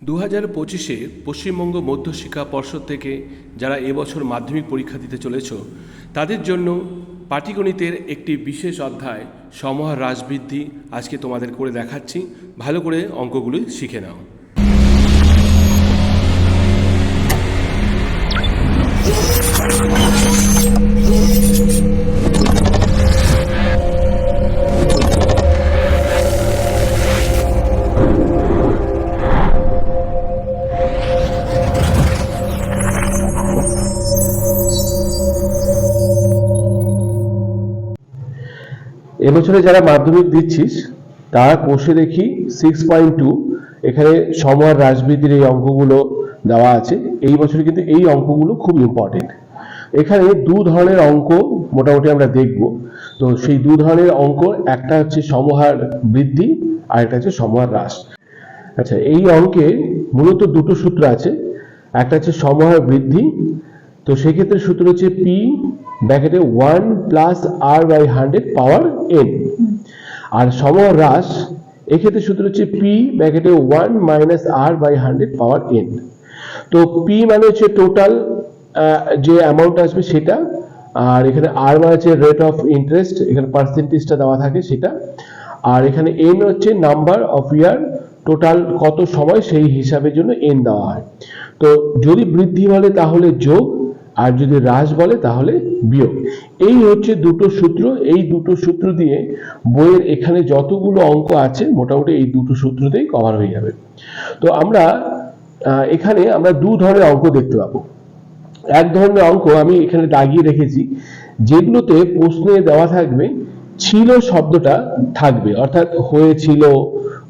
2025-এ পশ্চিমবঙ্গ মধ্যশিক্ষা পর্ষদ থেকে যারা এবছর মাধ্যমিক পরীক্ষা দিতে চলেছ তাদের জন্য পাটিগণিতের একটি বিশেষ অধ্যায় সমহার হ্রাস বৃদ্ধি আজকে তোমাদের করে দেখাচ্ছি। ভালো করে অঙ্কগুলি শিখে নাও। এবছরে যারা মাধ্যমিক দিচ্ছিস তারা কোষে দেখি 6.2 এখানে সমহার হ্রাস বৃদ্ধির এই অঙ্কগুলো দেওয়া আছে। এই বছরে কিন্তু এই অঙ্কগুলো খুব ইম্পর্টেন্ট। এখানে দু ধরনের অঙ্ক মোটামুটি আমরা দেখব। তো সেই দু ধরনের অঙ্ক, একটা হচ্ছে সমহার বৃদ্ধি আর একটা হচ্ছে সমহার হ্রাস। আচ্ছা, এই অঙ্কে মূলত দুটো সূত্র আছে। একটা হচ্ছে সমহার বৃদ্ধি, তো সেক্ষেত্রে সূত্র হচ্ছে পি ব্র্যাকেটে 1 plus R by 100 power N. আর সমহার হ্রাস এক্ষেত্রে সূত্র হচ্ছে পি ব্র্যাকেটে 1 minus R by 100 power N. তো পি মানে হচ্ছে টোটাল যে অ্যামাউন্ট আসবে সেটা, আর এখানে আর মানে হচ্ছে রেট অফ ইন্টারেস্ট, এখানে পার্সেন্টেজটা দেওয়া থাকে সেটা, আর এখানে এন হচ্ছে নাম্বার অফ ইয়ার, টোটাল কত সময় সেই হিসাবের জন্য এন দেওয়া হয়। তো যদি বৃদ্ধি বলে তাহলে যোগ, আর যদি হ্রাস বলে তাহলে বিয়োগ। এই হচ্ছে দুটো সূত্র। এই দুটো সূত্র দিয়ে বইয়ের এখানে যতগুলো অঙ্ক আছে মোটামুটি এই দুটো সূত্রতেই কভার হয়ে যাবে। তো আমরা এখানে দু ধরনের অঙ্ক দেখতে পাবো। এক ধরনের অঙ্ক আমি এখানে দাগিয়ে রেখেছি, যেগুলোতে প্রশ্নে দেওয়া থাকবে ছিল শব্দটা থাকবে, অর্থাৎ হয়েছিল,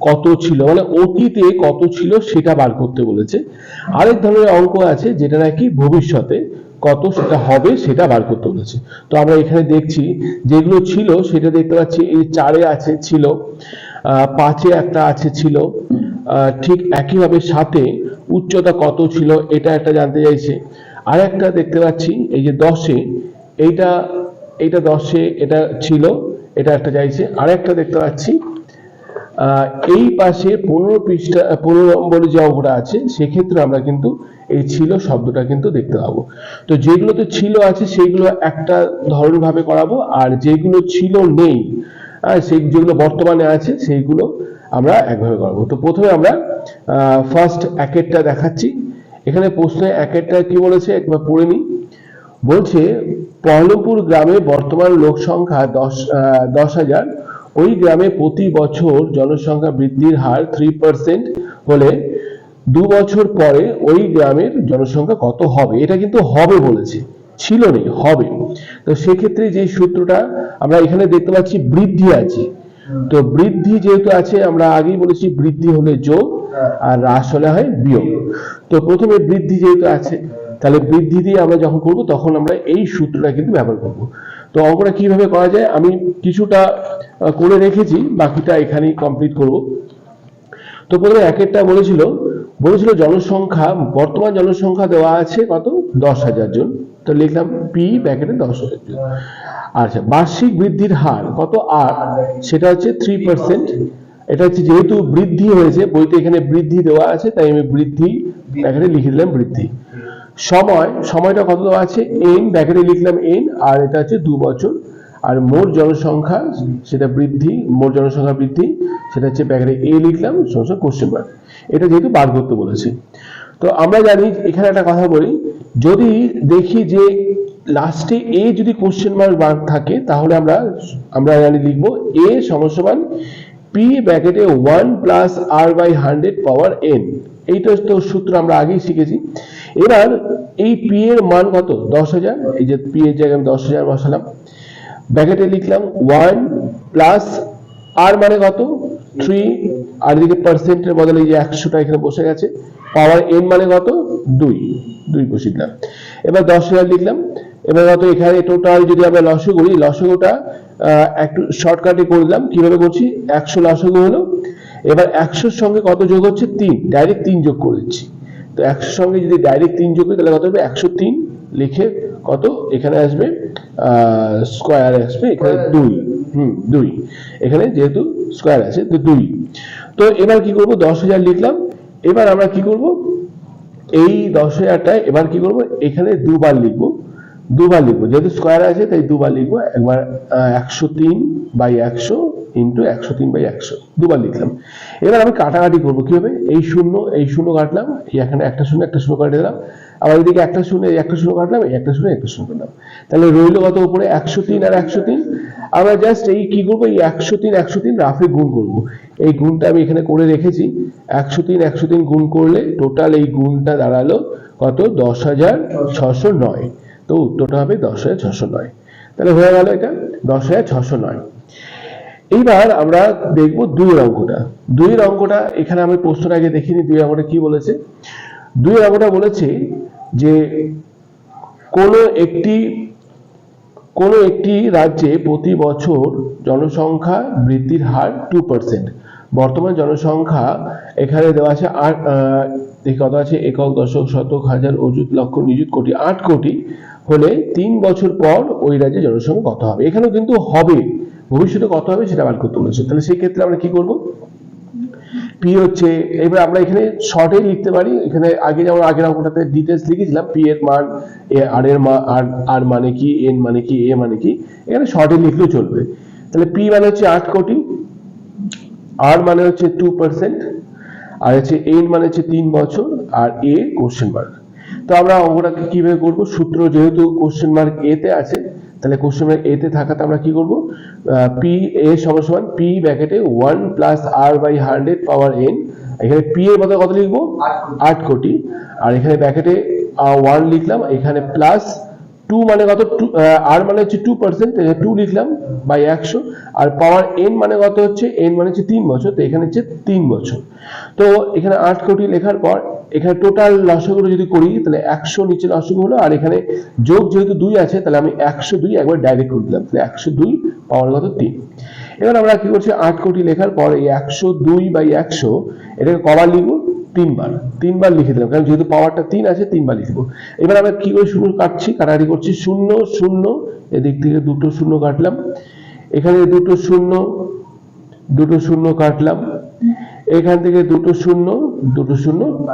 কত ছিল, মানে অতীতে কত ছিল সেটা বার করতে বলেছে। আরেক ধরনের অঙ্ক আছে যেটা নাকি ভবিষ্যতে কত সেটা হবে সেটা বার করতে বলেছে। তো আমরা এখানে দেখছি যেগুলো ছিল সেটা দেখতে পাচ্ছি। এই 4-এ আছে ছিল, 5-এ একটা আছে ছিল, ঠিক একইভাবে 7-এ উচ্চতা কত ছিল এটা একটা জানতে চাইছে। আর একটা দেখতে পাচ্ছি এই যে 10-এ, এইটা 10-এ এটা ছিল, এটা একটা চাইছে। আর একটা দেখতে পাচ্ছি এই পাশে 15 নম্বরে যে অঙ্কটা আছে সেক্ষেত্রে আমরা কিন্তু এই ছিল শব্দটা কিন্তু দেখতে পাবো। তো যেগুলোতে ছিল আছে সেইগুলো একটা ধরনের ভাবে করাবো, আর যেগুলো ছিল নেই, সেই যেগুলো বর্তমানে আছে সেইগুলো আমরা একভাবে করাবো। তো প্রথমে আমরা ফার্স্ট একেরটা দেখাচ্ছি। এখানে প্রশ্নে একেরটা কি বলেছে একবার পড়ে নিই। বলছে পহলপুর গ্রামে বর্তমান লোক সংখ্যা 10,000, ওই গ্রামে প্রতি বছর জনসংখ্যা বৃদ্ধির হার 3% হলে 2 বছর পরে ওই গ্রামের জনসংখ্যা কত হবে। এটা কিন্তু হবে বলেছে, ছিল নেই, হবে। তো সেক্ষেত্রে যে সূত্রটা আমরা এখানে দেখতে পাচ্ছি বৃদ্ধি আছে। তো বৃদ্ধি যেহেতু আছে আমরা আগেই বলেছি বৃদ্ধি হলে যোগ আর হ্রাস হলে হয় বিয়োগ। তো প্রথমে বৃদ্ধি যেহেতু আছে তাহলে বৃদ্ধি দিয়ে আমরা যখন করব তখন আমরা এই সূত্রটা কিন্তু ব্যবহার করব। তো অঙ্কটা কিভাবে করা যায় আমি কিছুটা করে রেখেছি, বাকিটা এখানেই কমপ্লিট করব। তো প্রথমে একেরটা বলেছিল জনসংখ্যা, বর্তমান জনসংখ্যা দেওয়া আছে কত 10,000 জন। তো লিখলাম পি ব্র্যাকেটে 10,000 জন। আচ্ছা, বার্ষিক বৃদ্ধির হার কত আর, সেটা হচ্ছে 3%। এটা হচ্ছে যেহেতু বৃদ্ধি হয়েছে, বইতে এখানে বৃদ্ধি দেওয়া আছে তাই আমি বৃদ্ধি ব্র্যাকেটে লিখে দিলাম বৃদ্ধি। সময়টা কত দেওয়া আছে এন, ব্র্যাকেটে লিখলাম এন, আর এটা হচ্ছে 2 বছর। আর মোট জনসংখ্যা সেটা বৃদ্ধি, মোট জনসংখ্যা বৃদ্ধি সেটা হচ্ছে ব্র্যাকেটে এ লিখলাম কোশ্চেন মার্ক। এটা যেহেতু বার করতে বলেছে। তো আমরা জানি এখানে একটা কথা বলি, যদি দেখি যে লাস্টে এ যদি কোশ্চেন মার্ক বার থাকে তাহলে আমরা জানি লিখবো এ সমান পি ব্র্যাকেটে 1 plus R by 100 power N. এইটা তো সূত্র আমরা আগেই শিখেছি। এবার এই পি এর মান কত 10,000, এই যে পি এর জায়গায় আমি 10,000 বসালাম, ব্র্যাকেটে লিখলাম 1 প্লাস আর মানে কত 3, আর এদিকে পার্সেন্টের বদলে এই যে 100টা এখানে বসে গেছে, পাওয়ার এন মানে কত 2 বসিয়ে দিলাম। এবার 10,000 লিখলাম। এবার কত এখানে টোটাল যদি আমরা লসাগু করি, লসাগুটা একটু শর্টকাটে করলাম। কিভাবে করছি, 100 লসাগু হলো। এবার 100-র সঙ্গে কত যোগ হচ্ছে 3, ডাইরেক্ট 3 যোগ করে দিচ্ছি। তো 100-র সঙ্গে যদি ডাইরেক্ট 3 যোগ করি তাহলে কত হবে 103 লিখে কত এখানে আসবে স্কয়ার আসবে এখানে 2 এখানে যেহেতু স্কয়ার আছে তো 2। তো এবার কি করব 10,000 লিখলাম, এবার আমরা কি করব, এই 10,000টায় এবার কি করব, এখানে দুবার লিখবো, যেহেতু স্কোয়ার আছে তাই দুবার লিখবো। একবার 103/100 ইন্টু 103/100 দুবার লিখলাম। এবার আমি কাটাকাটি করবো কিভাবে, এই শূন্য কাটলাম, এখানে একটা শূন্য কাটে দিলাম, আবার এদিকে একটা শূন্য কাটলাম, এই একটা শূন্য কাটলাম, তাহলে রইল কত উপরে 103 আর 103। আমরা জাস্ট এই কি করবো, এই 103 রাফে গুণ করবো। এই গুণটা আমি এখানে করে রেখেছি, 103 গুণ করলে টোটাল এই গুণটা দাঁড়ালো কত, 10,609। তো উত্তরটা হবে 10,609। তাহলে হয়ে গেল এটা 10,609। এইবার আমরা দেখবো দুইয়ের অঙ্কটা। এখানে আমি প্রশ্নটা আগে দেখিনি, দুই অঙ্কটা কি বলেছে। দুইয়ের অঙ্কটা বলেছে যে কোন একটি রাজ্যে প্রতি বছর জনসংখ্যা বৃদ্ধির হার 2%। বর্তমান জনসংখ্যা এখানে দেওয়া আছে কত আছে, একক, দশক, শতক, হাজার, অযুত, লক্ষ, নিযুত, কোটি। 8 কোটি হলে 3 বছর পর ওই রাজ্যে জনসংখ্যা কত হবে। এখানেও কিন্তু হবে, ভবিষ্যতে কত হবে সেটা বার করতে বলেছে। তাহলে সেই ক্ষেত্রে আমরা কি করব, পি হচ্ছে, এবার আমরা এখানে শর্টে লিখতে পারি। এখানে আগে যেমন আগের অঙ্কটাতে ডিটেলস লিখেছিলাম, পি এর মান, আর এর মান, আর মানে কি, এন মানে কি, এ মানে কি, এখানে শর্টে লিখলেও চলবে। তাহলে পি মানে হচ্ছে 8 কোটি, আর মানে হচ্ছে 2%, আর হচ্ছে এন মানে হচ্ছে 3 বছর, আর এ কোশ্চেন মার্ক। তো আমরা অঙ্কটাকে কিভাবে করব, সূত্র যেহেতু কোশ্চেন মার্ক এ তে আছে, তাহলে কোশ্চেন মার্ক এ তে থাকাতে আমরা কি করব, পি এ সমান পি ব্র্যাকেটে 1 plus R by 100 power N. এখানে পি এর বদলে কত লিখবো, 8 কোটি, আর এখানে ব্র্যাকেটে 1 লিখলাম, এখানে প্লাস 2 মানে কত, আর মানে হচ্ছে 2%, 2 লিখলাম বাই 100, আর পাওয়ার এন মানে কত হচ্ছে, এন মানে হচ্ছে 3 বছর, তো এখানে হচ্ছে 3 বছর। তো এখানে 8 কোটি লেখার পর এখানে টোটাল লসাগুলো যদি করি, তাহলে 100 নিচে লসাগু হলো, আর এখানে যোগ যেহেতু 2 আছে, তাহলে আমি 102 একবার ডাইরেক্ট করে দিলাম, তাহলে 102 পাওয়ার কত 3। এবার আমরা কি করছি, 8 কোটি লেখার পর এই 102/100 এটাকে কবার লিখবো, 3বার লিখে দিলাম, কারণ যেহেতু পাওয়ারটা 3 আছে 3বার লিখবো। এবার আমরা কি করে শুরু কাটাকাটি করছি, 0 0, এদিক থেকে দুটো শূন্য কাটলাম, এখানে দুটো শূন্য কাটলাম, এখান থেকে দুটো শূন্য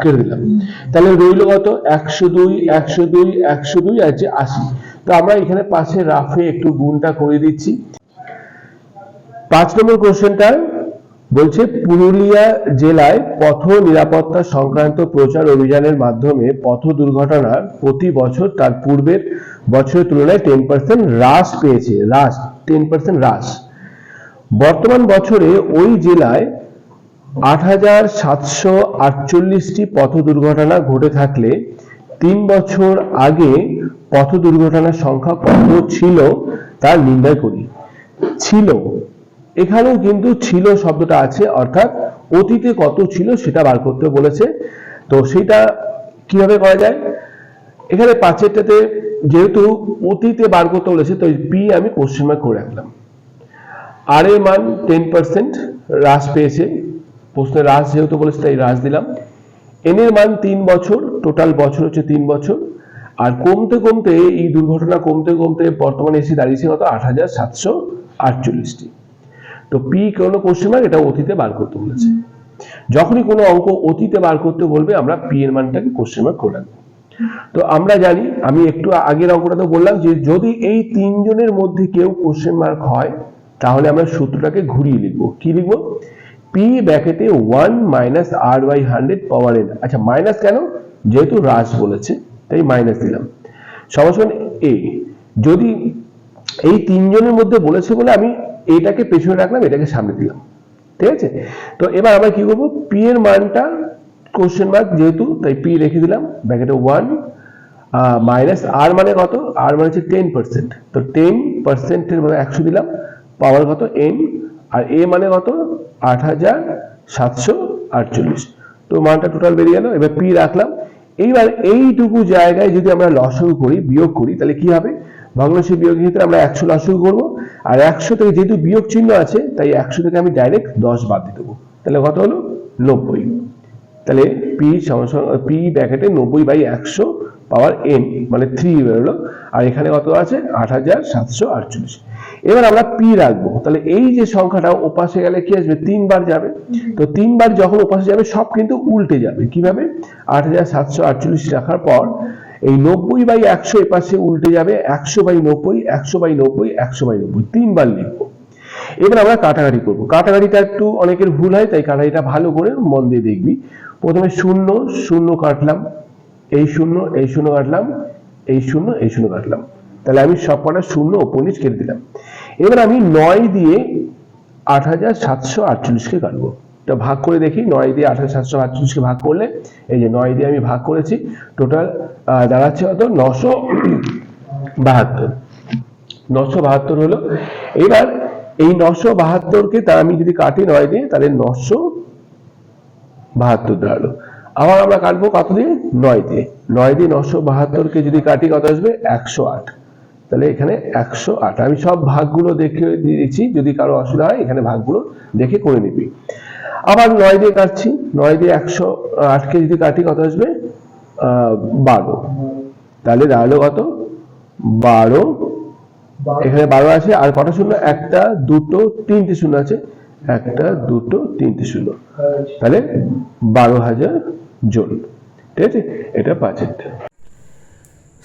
কেটে দিলাম। তাহলে রইল কত, 102 আছে 80। তো আমরা এখানে পাশে রাফে একটু গুণটা করে দিচ্ছি। 5 নম্বর কোশ্চেনটা বলছে, পুরুলিয়া জেলায় পথ নিরাপত্তা সংক্রান্ত প্রচার অভিযানের মাধ্যমে পথ দুর্ঘটনার প্রতি বছর তার পূর্বের বছরের তুলনায় 10% হ্রাস পেয়েছে। 10% হ্রাস। বর্তমান বছরে ওই জেলায় 8,748টি পথ দুর্ঘটনা ঘটে থাকলে 3 বছর আগে পথ দুর্ঘটনার সংখ্যা কত ছিল তা নির্ণয় করি। ছিল, এখানেও কিন্তু ছিল শব্দটা আছে, অর্থাৎ অতীতে কত ছিল সেটা বার করতে বলেছে। তো সেটা কিভাবে করা যায়, এখানে 5এরটাতে যেহেতু অতীতে বার করতে বলেছে, তো পি আমি কোশ্চেন মার্ক করে রাখলাম। আর এর মান 10% হ্রাস পেয়েছে, প্রশ্নে হ্রাস যেহেতু বলেছে তাই হ্রাস দিলাম। এন এর মান 3 বছর, টোটাল বছর হচ্ছে 3 বছর, আর কমতে কমতে এই দুর্ঘটনা কমতে কমতে বর্তমানে এসে দাঁড়িয়েছে কত, 8,748টি। তো পি কোনো কোশ্চেন মার্ক, এটা অতীতে বার করতে বলেছে। যখনই কোনো অঙ্ক অতীতে বার করতে বলবে, আমরা পি এর মানটাকে কোশ্চেন মার্ক করে রাখবো। তো আমরা জানি, আমি একটু আগের অঙ্কটাতে বললাম যে যদি এই 3 জনের মধ্যে কেউ কোশ্চেন মার্ক হয়, তাহলে আমরা সূত্রটাকে ঘুরিয়ে লিখবো। কি লিখবো, পি ব্র্যাকেটে 1 minus R by 100 power N. আচ্ছা, মাইনাস কেন, যেহেতু হ্রাস বলেছে তাই মাইনাস দিলাম, সমান এ। যদি এই 3 জনের মধ্যে বলেছে বলে আমি এটাকে পেছনে রাখলাম, এটাকে সামনে দিলাম, ঠিক আছে। তো এবার আমরা কি করবো, পি এর মানটা কোশ্চেন মার্ক যেহেতু, তাই পি রেখে দিলাম ব্র্যাকেটে 1 মাইনাস আর মানে কত, আর মানে হচ্ছে 10%, তো 10% এর মানে 100 দিলাম, পাওয়ার কত এন, আর এ মানে কত 8,748। তো মানটা টোটাল বেরিয়ে গেল। এবার পি রাখলাম। এইবার এইটুকু জায়গায় যদি আমরা লসাগু করি, বিয়োগ করি, তাহলে কি হবে, ভগ্নাংশের বিয়োগের ক্ষেত্রে আমরা 100 লসাগু করব, আর 100 থেকে যেহেতু বিয়োগ চিহ্ন আছে তাই 100 থেকে আমি ডাইরেক্ট 10 বাদ দিয়ে দেবো, তাহলে কত হলো 90। তাহলে পি ব্র্যাকেটে 90/100 পাওয়ার n, মানে 3 বেরোলো। আর এখানে কত আছে? 8748। এবার আমরা পি রাখবো, তাহলে এই যে সংখ্যাটা ওপাশে গেলে কি আসবে? 3 বার যাবে। তো 3 বার যখন ওপাশে যাবে সব কিন্তু উল্টে যাবে। কিভাবে? 8748 রাখার পর এই 90/100 এপাশে উল্টে যাবে, 100/90, 100/90, 100/90, 3 বার লিখবো। এবার আমরা কাটাকাটি করব। কাটাকাটিটা একটু অনেকের ভুল হয়, তাই কাটাকাটিটা ভালো করে মন দিয়ে দেখবি। প্রথমে 0 0 কাটলাম, এই 0 এই 0 কাটলাম, এই 0 এই 0 কাটলাম, তাহলে আমি সবকটা 0 ওপর নিচ কেটে দিলাম। এবার আমি 9 দিয়ে 8748 কে কাটবো। এটা ভাগ করে দেখি, 9 দিয়ে 8748 কে ভাগ করলে, এই যে 9 দিয়ে আমি ভাগ করেছি, টোটাল দাঁড়াচ্ছে কত? 972। 972 হলো। এবার এই 972 কে আমি যদি কাটি 9 দিয়ে, তাহলে 972 দাঁড়ালো। আবার আমরা কাটবো কত দিয়ে? 9 দিয়ে। 9 দিয়ে 972 কে যদি কাটি কত আসবে? 108। তাহলে এখানে 108। আমি সব ভাগগুলো দেখে দিয়েছি, যদি কারো অসুবিধা হয় এখানে ভাগগুলো দেখে করে নিবি। আবার 9 দিয়ে কাটছি, 9 দিয়ে 108 কে যদি কাটি কত আসবে? 12। তাহলে দাঁড়ালো কত? 12। এখানে 12 আছে, আর কটা শূন্য? একটা, দুটো, তিনটে শূন্য আছে, একটা, দুটো, তিনটে শূন্য, তাহলে 12,000 জন। ঠিক আছে, এটা 5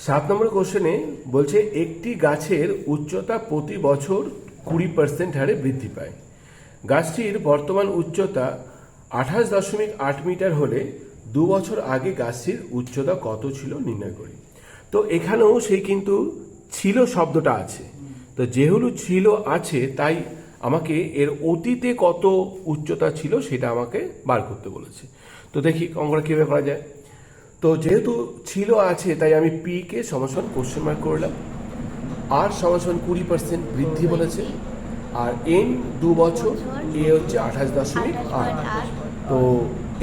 7 নম্বর কোশ্চেনে বলছে একটি গাছের উচ্চতা প্রতি বছর 20% হারে বৃদ্ধি পায়। গাছটির বর্তমান উচ্চতা 28.8 মিটার হলে 2 বছর আগে গাছটির উচ্চতা কত ছিল নির্ণয় করি। তো এখানেও সেই কিন্তু ছিল শব্দটা আছে। তো যেহেতু ছিল আছে, তাই আমাকে এর অতীতে কত উচ্চতা ছিল সেটা আমাকে বার করতে বলেছে। তো দেখি অঙ্কটা কীভাবে করা যায়। তো যেহেতু ছিল আছে, তাই আমি পি কে সমান কোশ্চেন মার্ক করলাম। আর সমান 20% বৃদ্ধি বলেছে, আর এন 2 বছর, এ হচ্ছে 28.8। তো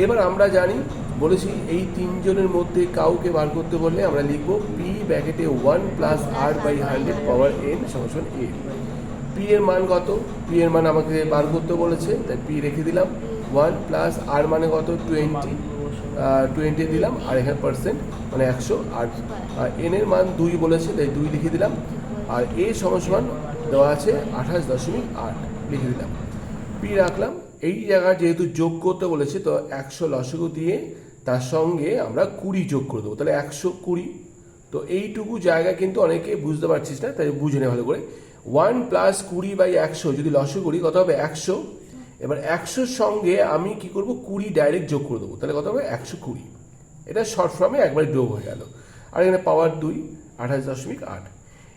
এবার আমরা জানি, বলেছি এই তিনজনের মধ্যে কাউকে বার করতে বললে আমরা লিখবো পি ব্র্যাকেটে 1 প্লাস r/100 পাওয়ার n সমান a। পি এর মান কত? পি এর মান আমাকে বার করতে বলেছে, তাই পি রেখে দিলাম। 1 প্লাস আর মানে কত? 20 দিলাম, আর এখানে পার্সেন্ট মানে 100। আর এন এর মান 2 বলেছে, তাই 2 লিখে দিলাম। আর এ সমান দেওয়া আছে 28.8, লিখে দিলাম। পি রাখলাম। এই জায়গায় যেহেতু যোগ করতে বলেছে, তো 100 লসাগু দিয়ে তার সঙ্গে আমরা 20 যোগ করে দেবো, তাহলে 120। তো এইটুকু জায়গা কিন্তু অনেকে বুঝতে পারছিস না, তাই বুঝে নে ভালো করে। 1 প্লাস 20/100 যদি লসাগু করি কত হবে? 100। এবার 100-র সঙ্গে আমি কি করব? 20 ডাইরেক্ট যোগ করে দেবো, তাহলে কত হবে? 120। এটা শর্ট ফর্মে একবারে যোগ হয়ে গেল। আর এখানে পাওয়ার 2, 28.8।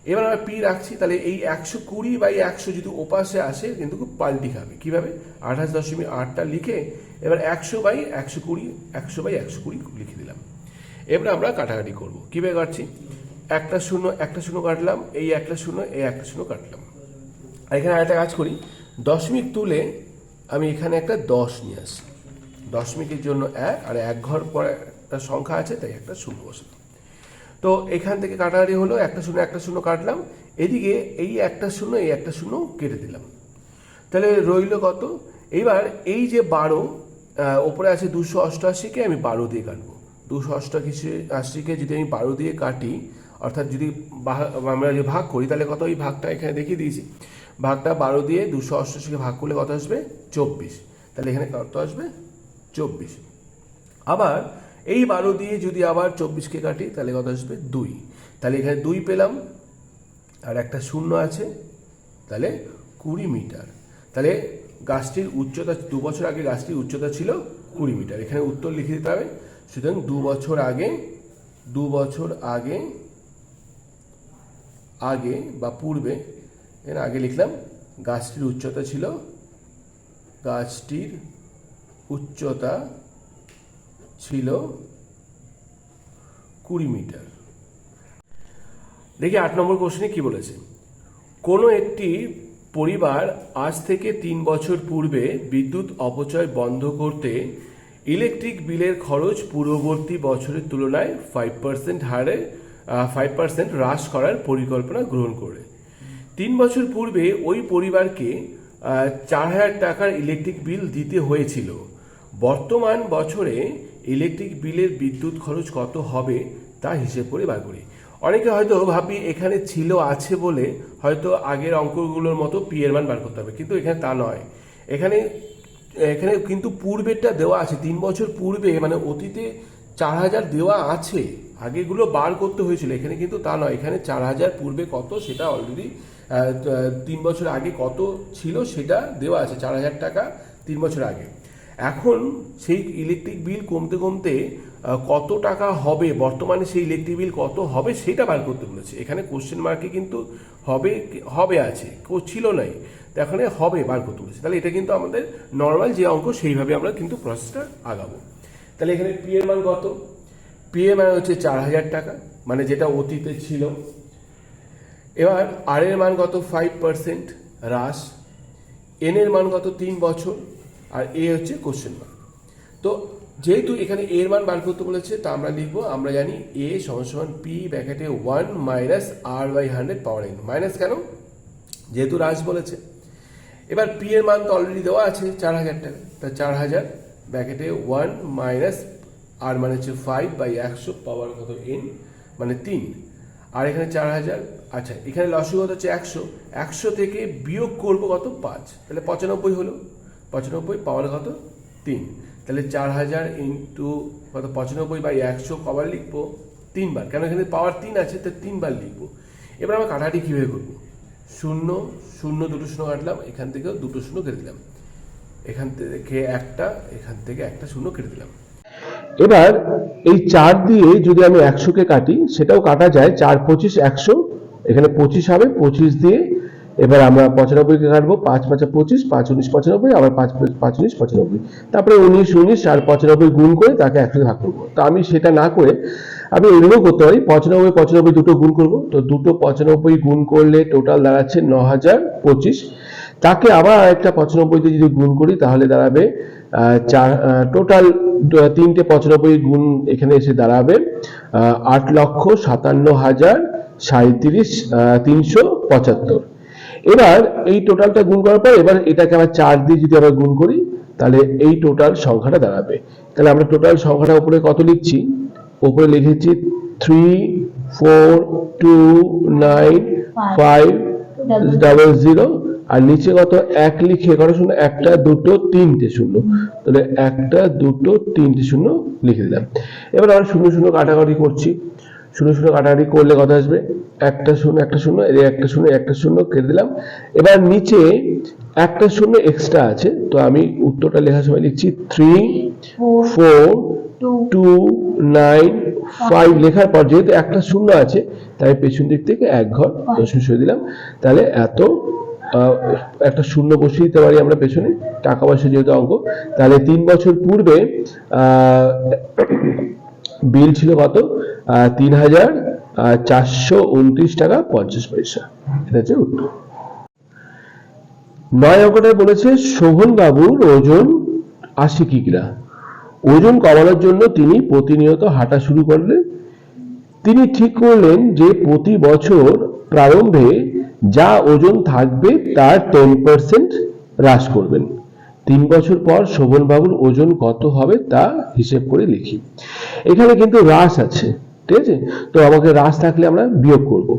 এবার আমরা পি রাখছি, তাহলে এই 120/100 যদি ওপাশে আসে কিন্তু খুব পাল্টি খাবে। কীভাবে? 28.8টা লিখে এবার 100/120, 100/120 লিখে দিলাম। এবার আমরা কাটাকাটি করব। কীভাবে কাটছি? একটা শূন্য কাটলাম, এই একটা শূন্য, এই একটা শূন্য কাটলাম। আর এখানে আরেকটা কাজ করি, দশমিক তুলে আমি এখানে একটা 10 নিয়ে আসি। দশমিকের জন্য 1, আর 1 ঘর পরে একটা সংখ্যা আছে, তাই একটা শূন্য বসালাম। তো এখান থেকে কাটাকাটি হলো, একটা শূন্য কাটলাম। এদিকে এই একটা শূন্য, এই একটা শূন্য কেটে দিলাম। তাহলে রইল কত? এইবার এই যে 12 ওপরে আছে 288কে আমি 12 দিয়ে কাটবো। 288কে যদি আমি 12 দিয়ে কাটি, অর্থাৎ যদি আমরা যে ভাগ করি, তাহলে কত? এই ভাগটা এখানে দেখিয়ে দিয়েছি। ভাগটা 12 দিয়ে 288কে ভাগ করলে কত আসবে? 24। তাহলে এখানে কত আসবে? 24। আবার এই 12 দিয়ে যদি আবার 24কে কাটি, তাহলে কত আসবে? 2। তাহলে এখানে 2 পেলাম, আর একটা শূন্য আছে, তাহলে 20 মিটার। তাহলে গাছটির উচ্চতা 2 বছর আগে গাছটির উচ্চতা ছিল 20 মিটার। এখানে উত্তর লিখে দিতে হবে। সুতরাং 2 বছর আগে বা পূর্বে, এর আগে লিখলাম, গাছটির উচ্চতা ছিল 20 মিটার। দেখি 8 নম্বর কোশ্চেনে কি বলেছে। কোনো একটি পরিবার আজ থেকে 3 বছর পূর্বে বিদ্যুৎ অপচয় বন্ধ করতে ইলেকট্রিক বিলের খরচ পূর্ববর্তী বছরের তুলনায় 5% হ্রাস করার পরিকল্পনা গ্রহণ করে। 3 বছর পূর্বে ওই পরিবারকে 4,000 টাকার ইলেকট্রিক বিল দিতে হয়েছিল। বর্তমান বছরে ইলেকট্রিক বিলের বিদ্যুৎ খরচ কত হবে তা হিসেব করে বার করি। অনেকে হয়তো ভাবি এখানে ছিল আছে বলে হয়তো আগের অঙ্কগুলোর মতো পি এর মান বার করতে হবে, কিন্তু এখানে তা নয়। এখানে এখানে কিন্তু পূর্বেরটা দেওয়া আছে, 3 বছর পূর্বে মানে অতীতে 4000 দেওয়া আছে, আগেগুলো বার করতে হয়েছিল। এখানে কিন্তু তা নয়, এখানে 4000 পূর্বে কত সেটা অলরেডি 3 বছর আগে কত ছিল সেটা দেওয়া আছে, 4000 টাকা 3 বছর আগে। এখন সেই ইলেকট্রিক বিল কমতে কমতে কত টাকা হবে, বর্তমানে সেই ইলেকট্রিক বিল কত হবে সেটা বার করতে বলেছে। এখানে কোশ্চেন মার্কে কিন্তু হবে হবে আছে, ছিল নাই, তো এখানে হবে বার করতে বলেছে। তাহলে এটা কিন্তু আমাদের নর্মাল যে অঙ্ক সেইভাবে আমরা কিন্তু প্রসেসটা আগাবো। তাহলে এখানে পি এর মান কত? পি এর মান হচ্ছে 4000 টাকা, মানে যেটা অতীতে ছিল। এবার আর এর মান কত? 5% হ্রাস। এন এর মান কত? 3 বছর। আর এ হচ্ছে কোশ্চেন মার্ক। তো যেহেতু এখানে এর মান বার করতে বলেছে, তা আমরা লিখবো, আমরা জানি এ সমান পি ব্র্যাকেটে 1 minus R by 100 power N. Minus কেন? যেহেতু হ্রাস বলেছে। এবার পি এর মান তো অলরেডি দেওয়া আছে 4000 টাকা, তা 4000 ব্র্যাকেটে 1 মাইনাস আর মানে হচ্ছে 5 বাই 100 পাওয়ার কত? এন, মানে 3। আর এখানে 4000, আচ্ছা এখানে লসাগু হচ্ছে 100, 100 থেকে বিয়োগ করবো কত? 5, তাহলে 95 হলো। 95 পাওয়ার কত? 3। তাহলে 4000 ইন্টু কত? 95 বাই 100 কবার লিখবো? 3 বার, কেন এখানে পাওয়ার 3 আছে, তো 3 বার লিখবো। এবার আমরা কাটাটি কীভাবে করবো? 0 0 দুটো শূন্য কাটলাম, এখান থেকেও দুটো শূন্য কেটে দিলাম, এখান থেকে একটা, এখান থেকে একটা শূন্য কেটে দিলাম। এবার এই 4 দিয়ে যদি আমি 100কে কাটি, সেটাও কাটা যায়। 4 25 100, এখানে 25 হবে, 25 দিয়ে এবার আমরা 95কে কাটবো। 5 5 25, 5 19 95, আবার 5 5 19 95, তারপরে 19 19 আর 95 গুণ করে তাকে 100 ভাগ করবো। তো আমি সেটা না করে আমি এভাবেও করতে পারি, 95 95 দুটো গুণ করব। তো দুটো 95 গুণ করলে টোটাল দাঁড়াচ্ছে 9025। তাকে আবার আরেকটা 95 দিয়ে যদি গুণ করি তাহলে দাঁড়াবে টোটাল 3টে 95 গুণ এখানে এসে দাঁড়াবে 8,57,375। এবার এই টোটালটা গুণ করার পর এবার এটাকে আবার 4 দিয়ে যদি আবার গুণ করি তাহলে এই টোটাল সংখ্যাটা দাঁড়াবে। তাহলে আমরা টোটাল সংখ্যাটা উপরে কত লিখছি? উপরে লিখেছি 3429500, আর নিচে কত? 1 লিখে কত শূন্য? 1 2 3 শূন্য, তাহলে 1 2 3 শূন্য লিখে দিলাম। এবার আমরা শূন্য শূন্য কাটাকাটি করছি, শূন্য শূন্য কাটাকাটি করলে কত আসবে? একটা শূন্য একটা শূন্য, এর একটা শূন্য একটা শূন্য কেটে দিলাম। এবার নিচে একটা শূন্য এক্সট্রা আছে, তো আমি উত্তরটা লেখার সময় লিখছি 34295 লেখার পর যেহেতু একটা শূন্য আছে তাই পেছন দিক থেকে 1 ঘর দশমিক সরিয়ে দিলাম। তাহলে এত একটা শূন্য বসিয়ে দিতে পারি আমরা পেছনে, টাকা পয়সা যেহেতু অঙ্ক। তাহলে 3 বছর পূর্বে বিল ছিল কত? 3,429 টাকা 50 পয়সা। এটা হচ্ছে উত্তর। 9 অঙ্কটা বলেছে শোভন বাবুর ওজন 80 কিগ্রা। ওজন কমানোর জন্য তিনি প্রতিনিয়ত হাঁটা শুরু করলেন। তিনি ঠিক করলেন যে প্রতি বছর প্রারম্ভে যা ওজন থাকবে তার 10% হ্রাস করবেন। 3 বছর পর শোভন বাবুর ওজন কত হবে তা হিসেব করে লিখি। এখানে কিন্তু হ্রাস আছে, ঠিক আছে? তো আমাকে হ্রাস থাকলে আমরা বিয়োগ করব,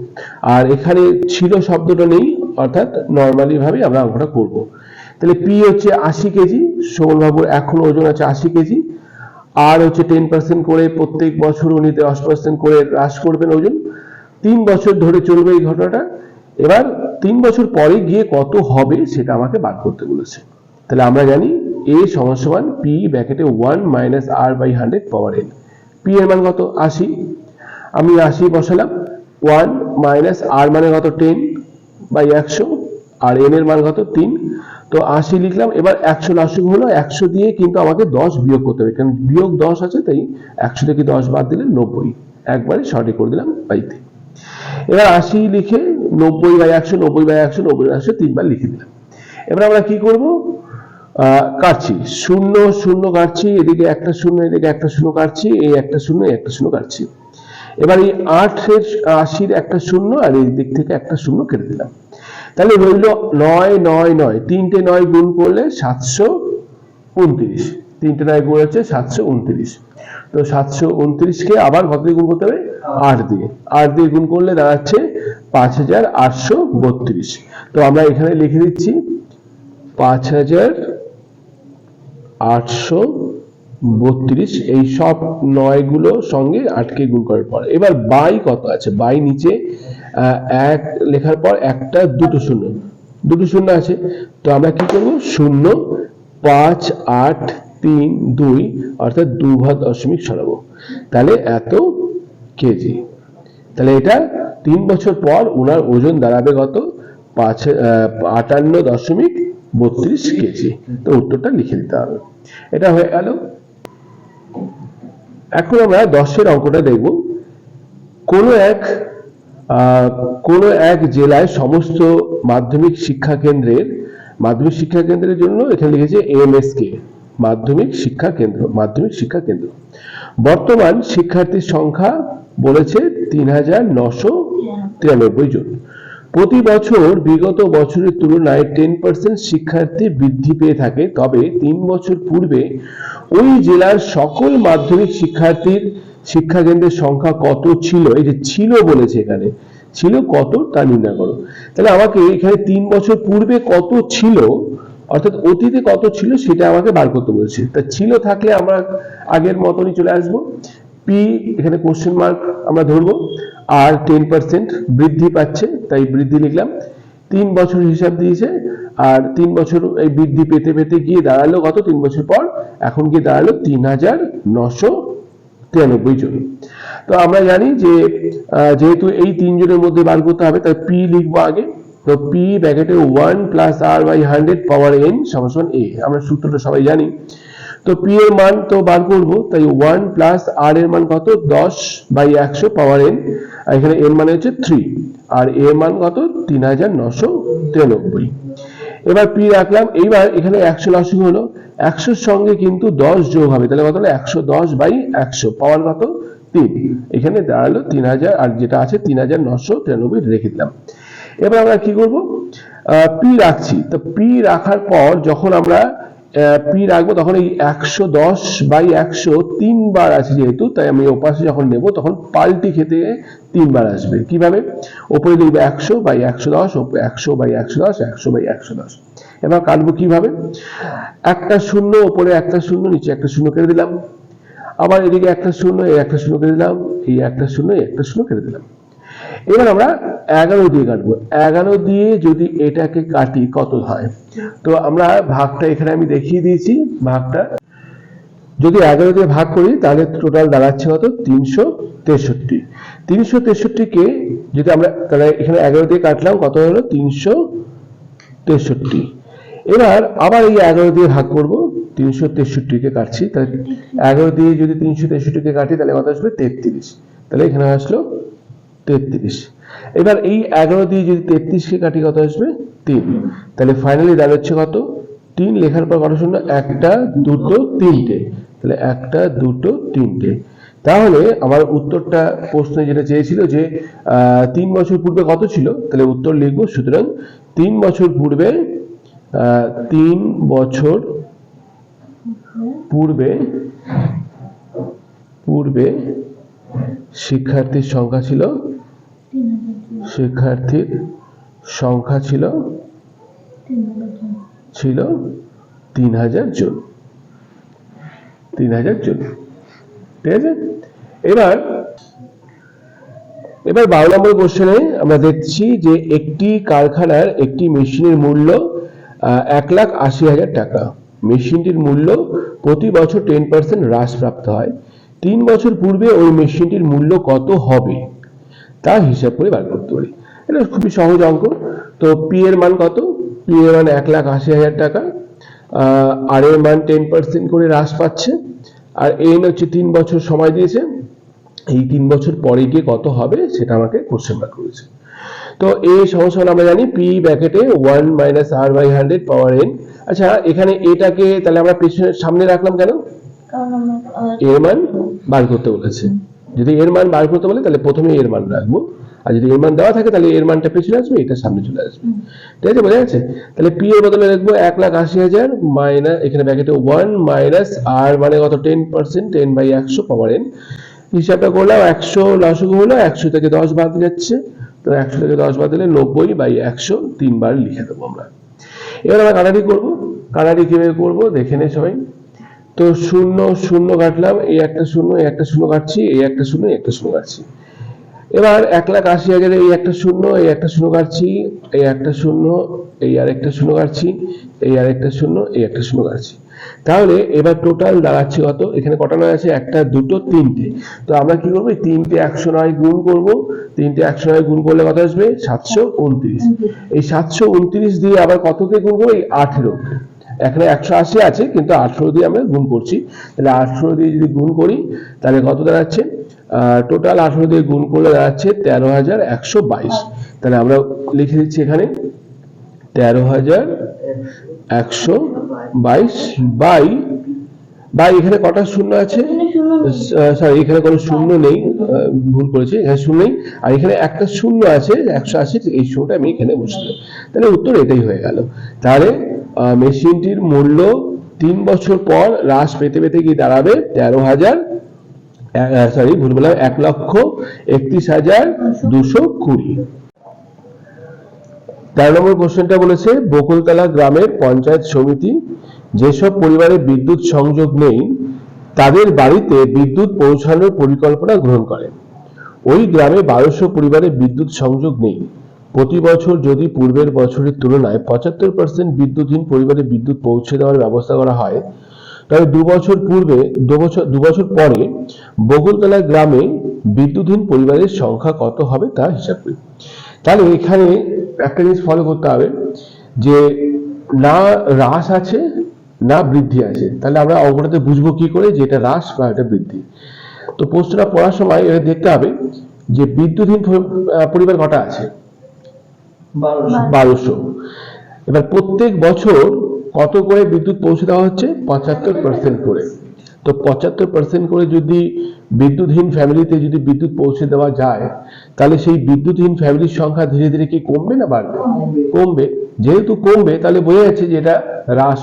আর এখানে ছিল শব্দটা নেই, অর্থাৎ নর্মালি ভাবে আমরা অঙ্কটা করব। তাহলে পি হচ্ছে 80 কেজি, শোভন বাবুর এখন ওজন আছে 80 কেজি, আর হচ্ছে 10% করে প্রত্যেক বছর উনি 10% করে হ্রাস করবেন ওজন। 3 বছর ধরে চলবে এই ঘটনাটা। এবার 3 বছর পরে গিয়ে কত হবে সেটা আমাকে বার করতে বলেছে। তাহলে আমরা জানি a সমান পি ব্র্যাকেটে 1 minus R by 100 power n। P এর মান কত? 80, আমি 80 বসালাম। 1 মাইনাস আর মানে কত? 10 বাই 100, আর n এর মান কত? 3। তো 80 লিখলাম। এবার 100 লসাগু হলো, 100 দিয়ে কিন্তু আমাকে 10 বিয়োগ করতে হবে, কারণ বিয়োগ 10 আছে, তাই 100 থেকে 10 বাদ দিলে 90, একবারে সঠিক করে দিলাম বাড়িতে। এবার 80 লিখে 90 বাই 100 90 বাই 100 90 বাই 100 তিনবার লিখে দিলাম। এবার আমরা কি করব? কাটছি, শূন্য শূন্য কাটছি, এদিকে একটা শূন্য এদিকে একটা শূন্য কাটছি, এই একটা শূন্য এই একটা শূন্য কাটছি। এবার এই 8 এর 80 একটা শূন্য আর এই দিক থেকে একটা শূন্য কেটে দিলাম। তাহলে রইল 9 9 9, তিনটে 9 গুণ করলে 729। তিনটে 9 গুণ হচ্ছে 729। তো 729কে আবার কত দিয়ে গুণ করতে হবে? 8 দিয়ে। 8 দিয়ে গুণ করলে দাঁড়াচ্ছে 5832। তো আমরা এখানে লিখে দিচ্ছি 5832। এই সব 9 গুলো সঙ্গে 8কে গুণ করার পর এবার বাই কত আছে? বাই নিচে 1 লেখার পর একটা দুটো শূন্য আছে। তো আমরা কি করব? 0 5 8 3 2 অর্থাৎ 2 ঘর দশমিক সরাবো, তাহলে এত কেজি। তাহলে এটা 3 বছর পর ওনার ওজন দাঁড়াবে কত? 58.32 কেজি। তো উত্তরটা লিখে দিতে হবে। এটা হয়ে গেল। এখন আমরা 10 অঙ্কটা দেখব। কোন এক জেলায় সমস্ত মাধ্যমিক শিক্ষা কেন্দ্রের জন্য এখানে লিখেছে MSK, মাধ্যমিক শিক্ষা কেন্দ্র। বর্তমান শিক্ষার্থীর সংখ্যা বলেছে 3993 জন। প্রতি বছর বিগত বছরের তুলনায় 10% শিক্ষার্থী বৃদ্ধি পেয়ে থাকে, তবে 3 বছর পূর্বে ওই জেলার সকল মাধ্যমিক শিক্ষা কেন্দ্রের সংখ্যা কত ছিল? এই যে ছিল বলেছে, এখানে ছিল কত তা নির্ণয় করো। তাহলে আমাকে এখানে 3 বছর পূর্বে কত ছিল, অর্থাৎ অতীতে কত ছিল সেটা আমাকে বার করতে বলেছে। তা ছিল থাকলে আমরা আগের মতনই চলে আসবো। পি এখানে কোশ্চেন মার্ক আমরা ধরবো, আর 10% বৃদ্ধি পাচ্ছে তাই বৃদ্ধি লিখলাম। 3 বছর হিসাব দিয়েছে, আর 3 বছর এই বৃদ্ধি পেতে পেতে গিয়ে দাঁড়ালো কত? 3 বছর পর এখন গিয়ে দাঁড়ালো 3993 জন। তো আমরা জানি যে যেহেতু এই 3 জনের মধ্যে বার করতে হবে, তাই পি লিখবো আগে। তো পি ব্র্যাকেটে 1 plus R by 100 power n সমান a। আমরা সূত্রটা সবাই জানি। তো পি এর মান তো বার করবো, তাই 1 প্লাস আর এর মান কত? 10/100 পাওয়ার n। আর এখানে n মানে হচ্ছে 3, আর a এর মান কত? 3993। এবার পি রাখলাম। এইবার এখানে 100 লসাগু হলো, 100 সঙ্গে কিন্তু 10 যোগ হবে, তাহলে কত হলো? 110/100 পাওয়ার কত? 3। এখানে দাঁড়ালো 3000, আর যেটা আছে 3993 রেখে দিলাম। এবার আমরা কি করব? পি রাখছি। তো পি রাখার পর যখন আমরা পি রাখবো তখন এই 110/100 3বার আছে যেহেতু, তাই আমি ওপাশে যখন নেব তখন পাল্টি খেতে 3বার আসবে। কিভাবে? উপরে লিখবো 100/110, 100/110, 100/110। এবার কাটবো কিভাবে? একটা শূন্য, উপরে একটা শূন্য, নিচে একটা শূন্য কেটে দিলাম। আবার এদিকে একটা শূন্য, এই একটা শূন্য কেটে দিলাম, এই একটা শূন্য, এই একটা শূন্য কেটে দিলাম। এবার আমরা 11 দিয়ে কাটবো। 11 দিয়ে যদি এটাকে কাটি কত হয়? তো আমরা ভাগটা এখানে আমি দেখিয়ে দিয়েছি। ভাগটা যদি 11 দিয়ে ভাগ করি তাহলে টোটাল দাঁড়াচ্ছে কত? 363। 363কে যদি আমরা তাহলে এখানে 11 দিয়ে কাটলাম, কত হলো? 363। এবার আবার এই 11 দিয়ে ভাগ করব। 363কে কাটছি, তাহলে 11 দিয়ে যদি 363কে কাটি তাহলে কত আসবে? 33। তাহলে এখানে আসলো 33। এবার এই 11 দিয়ে যদি 33কে কাটি কত আসবে? 3। তাহলে ফাইনালি দাঁড়াচ্ছে কত? 3 লেখার পর কত শূন্য? 1 2 3টে, তাহলে 1 2 3টে। তাহলে আমার উত্তরটা প্রশ্নে যেটা চেয়েছিল যে 3 বছর পূর্বে কত ছিল, তাহলে উত্তর লিখবো। সুতরাং 3 বছর পূর্বে 3 বছর পূর্বে শিক্ষার্থীর সংখ্যা ছিল 3000 জন। 3000 জন, ঠিক আছে। এবার 12 নম্বর কোশ্চেনে আমরা দেখছি যে একটি কারখানার একটি মেশিনের মূল্য 1,80,000 টাকা। মেশিনটির মূল্য প্রতি বছর 10% হ্রাসপ্রাপ্ত হয়। 3 বছর পূর্বে ওই মেশিনটির মূল্য কত হবে তা হিসাব করে বার করতে পারি। এটা খুবই সহজ অঙ্ক। তো পি এর মান কত? পি এর মান 1,80,000 টাকা, আর এর মান 10% করে হ্রাস পাচ্ছে, আর এন হচ্ছে 3 বছর সময় দিয়েছে। এই 3 বছর পরে গিয়ে কত হবে সেটা আমাকে কোশ্চেন মার্ক করেছে। তো এই সমান আমরা জানি পি ব্র্যাকেটে 1 minus R by 100 power n। আচ্ছা, এখানে এটাকে তাহলে আমরা পেছনের সামনে রাখলাম কেন? এর মান বার করতে বলেছে। যদি এর মান বার করতে বলে তাহলে প্রথমে এর মান রাখবো, আর যদি এর মান দেওয়া থাকে তাহলে এর মানটা পেছনে আসবে, এটা সামনে চলে আসবে। ঠিক আছে, বোঝা যাচ্ছে? তাহলে পি এর বদলে লিখবো 1,80,000 মাইনাস এখানে ব্র্যাকেটে 1 মাইনাস আর মানে কত 10%, 10/100 পাওয়ার n। হিসাবটা করলাম, 100 লসাগু হলো, 100 থেকে 10 বাদ যাচ্ছে, তো 100 থেকে 10 বাদ দিলে 90/100 তিনবার লিখে দেবো আমরা। এবার আমরা কাটাটি করবো। কাটাটি কিভাবে করবো দেখে নে সবাই। তো 0 0 কাটলাম, এই একটা 0, এই একটা 0 কাটছি, এই একটা 0, এই একটা 0 কাটছি। এবার 1,80,000 এই একটা 0, এই একটা 0 কাটছি, এই একটা 0, এই আরেকটা 0 কাটছি, এই আরেকটা 0, এই একটা 0 কাটছি। তাহলে এবার টোটাল দাঁড়াচ্ছে কত? এখানে কটানো আছে? একটা, দুটো, তিনটে। তো আমরা কি করবো? এই তিনটে 109 গুণ করবো। তিনটে 109 গুণ করলে কত আসবে? 729। এই 729 দিয়ে আবার কতকে গুণ করবো? এই 18। এখানে 180 আছে কিন্তু 18 দিয়ে আমরা গুণ করছি। তাহলে 18 দিয়ে যদি গুণ করি তাহলে কত দাঁড়াচ্ছে? টোটাল 18 দিয়ে গুণ করলে দাঁড়াচ্ছে 13,122। তাহলে আমরা লিখে দিচ্ছি এখানে 13,122 বাই এখানে কটা শূন্য আছে? সরি, এখানে কোনো শূন্য নেই, ভুল করেছি, এখানে শূন্য নেই। আর এখানে একটা শূন্য আছে 180, এই শূন্যটা আমি এখানে বসলাম। তাহলে উত্তর এটাই হয়ে গেল। তাহলে মেশিনটির মূল্য 3 বছর পর হ্রাস পেতে পেতে কি দাঁড়াবে? 1,31,220। 13 নম্বর কোশ্চেনটা বলেছে, বকুলতলা গ্রামের পঞ্চায়েত সমিতি যেসব পরিবারে বিদ্যুৎ সংযোগ নেই তাদের বাড়িতে বিদ্যুৎ পৌঁছানোর পরিকল্পনা গ্রহণ করে। ওই গ্রামে 1200 পরিবারে বিদ্যুৎ সংযোগ নেই। প্রতি বছর যদি পূর্বের বছরের তুলনায় 75% বিদ্যুৎহীন পরিবারে বিদ্যুৎ পৌঁছে দেওয়ার ব্যবস্থা করা হয়, তবে 2 বছর পরে বকুলতলা গ্রামে বিদ্যুৎহীন পরিবারের সংখ্যা কত হবে তা হিসাব করি। তাহলে এখানে একটা জিনিস ফলো করতে হবে যে না হ্রাস আছে না বৃদ্ধি আছে। তাহলে আমরা অঙ্কটাতে বুঝবো কি করে যে এটা হ্রাস বা এটা বৃদ্ধি। তো প্রশ্নটা পড়ার সময় এটা দেখতে হবে যে বিদ্যুৎহীন পরিবার কটা আছে? 1200। এবার প্রত্যেক বছর কত করে বিদ্যুৎ পৌঁছে দেওয়া হচ্ছে? 75% করে। তো 75% করে যদি বিদ্যুৎহীন ফ্যামিলিতে যদি বিদ্যুৎ পৌঁছে দেওয়া যায় তাহলে সেই বিদ্যুৎহীন ফ্যামিলির সংখ্যা ধীরে ধীরে কি কমবে না বাড়বে? কমবে। যেহেতু কমবে তাহলে বোঝা যাচ্ছে যে এটা হ্রাস।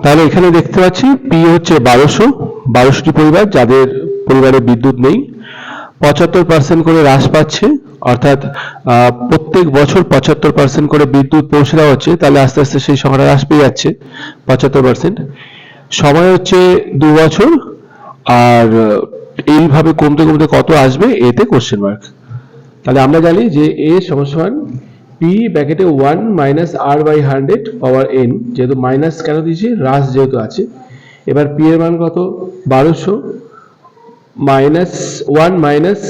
তাহলে এখানে দেখতে পাচ্ছি পি হচ্ছে 1200টি পরিবার যাদের পরিবারে বিদ্যুৎ নেই, 75% করে হ্রাস পাচ্ছে, অর্থাৎ প্রত্যেক বছর 75% করে বিদ্যুৎ পৌঁছে দেওয়া হচ্ছে। তাহলে আস্তে আস্তে সেই সংখ্যাটা হ্রাস পেয়ে যাচ্ছে 75%। সময় হচ্ছে 2 বছর, আর এইভাবে কমতে কমতে কত আসবে এতে কোশ্চেন মার্ক। তাহলে আমরা জানি যে এ সমান পি ব্র্যাকেটে 1 minus R by 100 power N, যেহেতু মাইনাস কেন দিয়েছি? হ্রাস যেহেতু আছে। এবার পি এর মান কত? 1200 মাইনাস 1 মাইনাস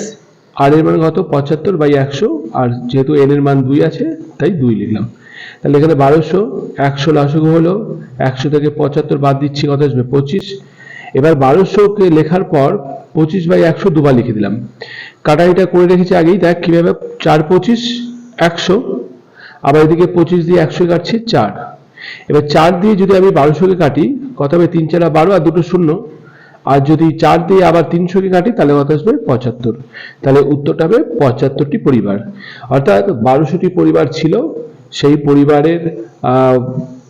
আর এর মান কত? 75/100, আর যেহেতু এন এর মান 2 আছে তাই 2 লিখলাম। তাহলে এখানে 1200, 100 লসাগু হলো, 100 থেকে 75 বাদ দিচ্ছি, কত আসবে? 25। এবার 1200 কে লেখার পর 25/100 দুবার লিখে দিলাম। কাটাইটা করে রেখেছি আগেই, দেখ কিভাবে। 4 25 100, আবার এদিকে 25 দিয়ে 100 কাটছি 4। এবার 4 দিয়ে যদি আমি 1200 কে কাটি কত হবে? 3 4 12 আর দুটো শূন্য। আর যদি 4 দিয়ে আবার 300 কে কাটি তাহলে কত আসবে? 75। তাহলে উত্তরটা হবে 75টি পরিবার। অর্থাৎ 1200টি পরিবার ছিল, সেই পরিবারের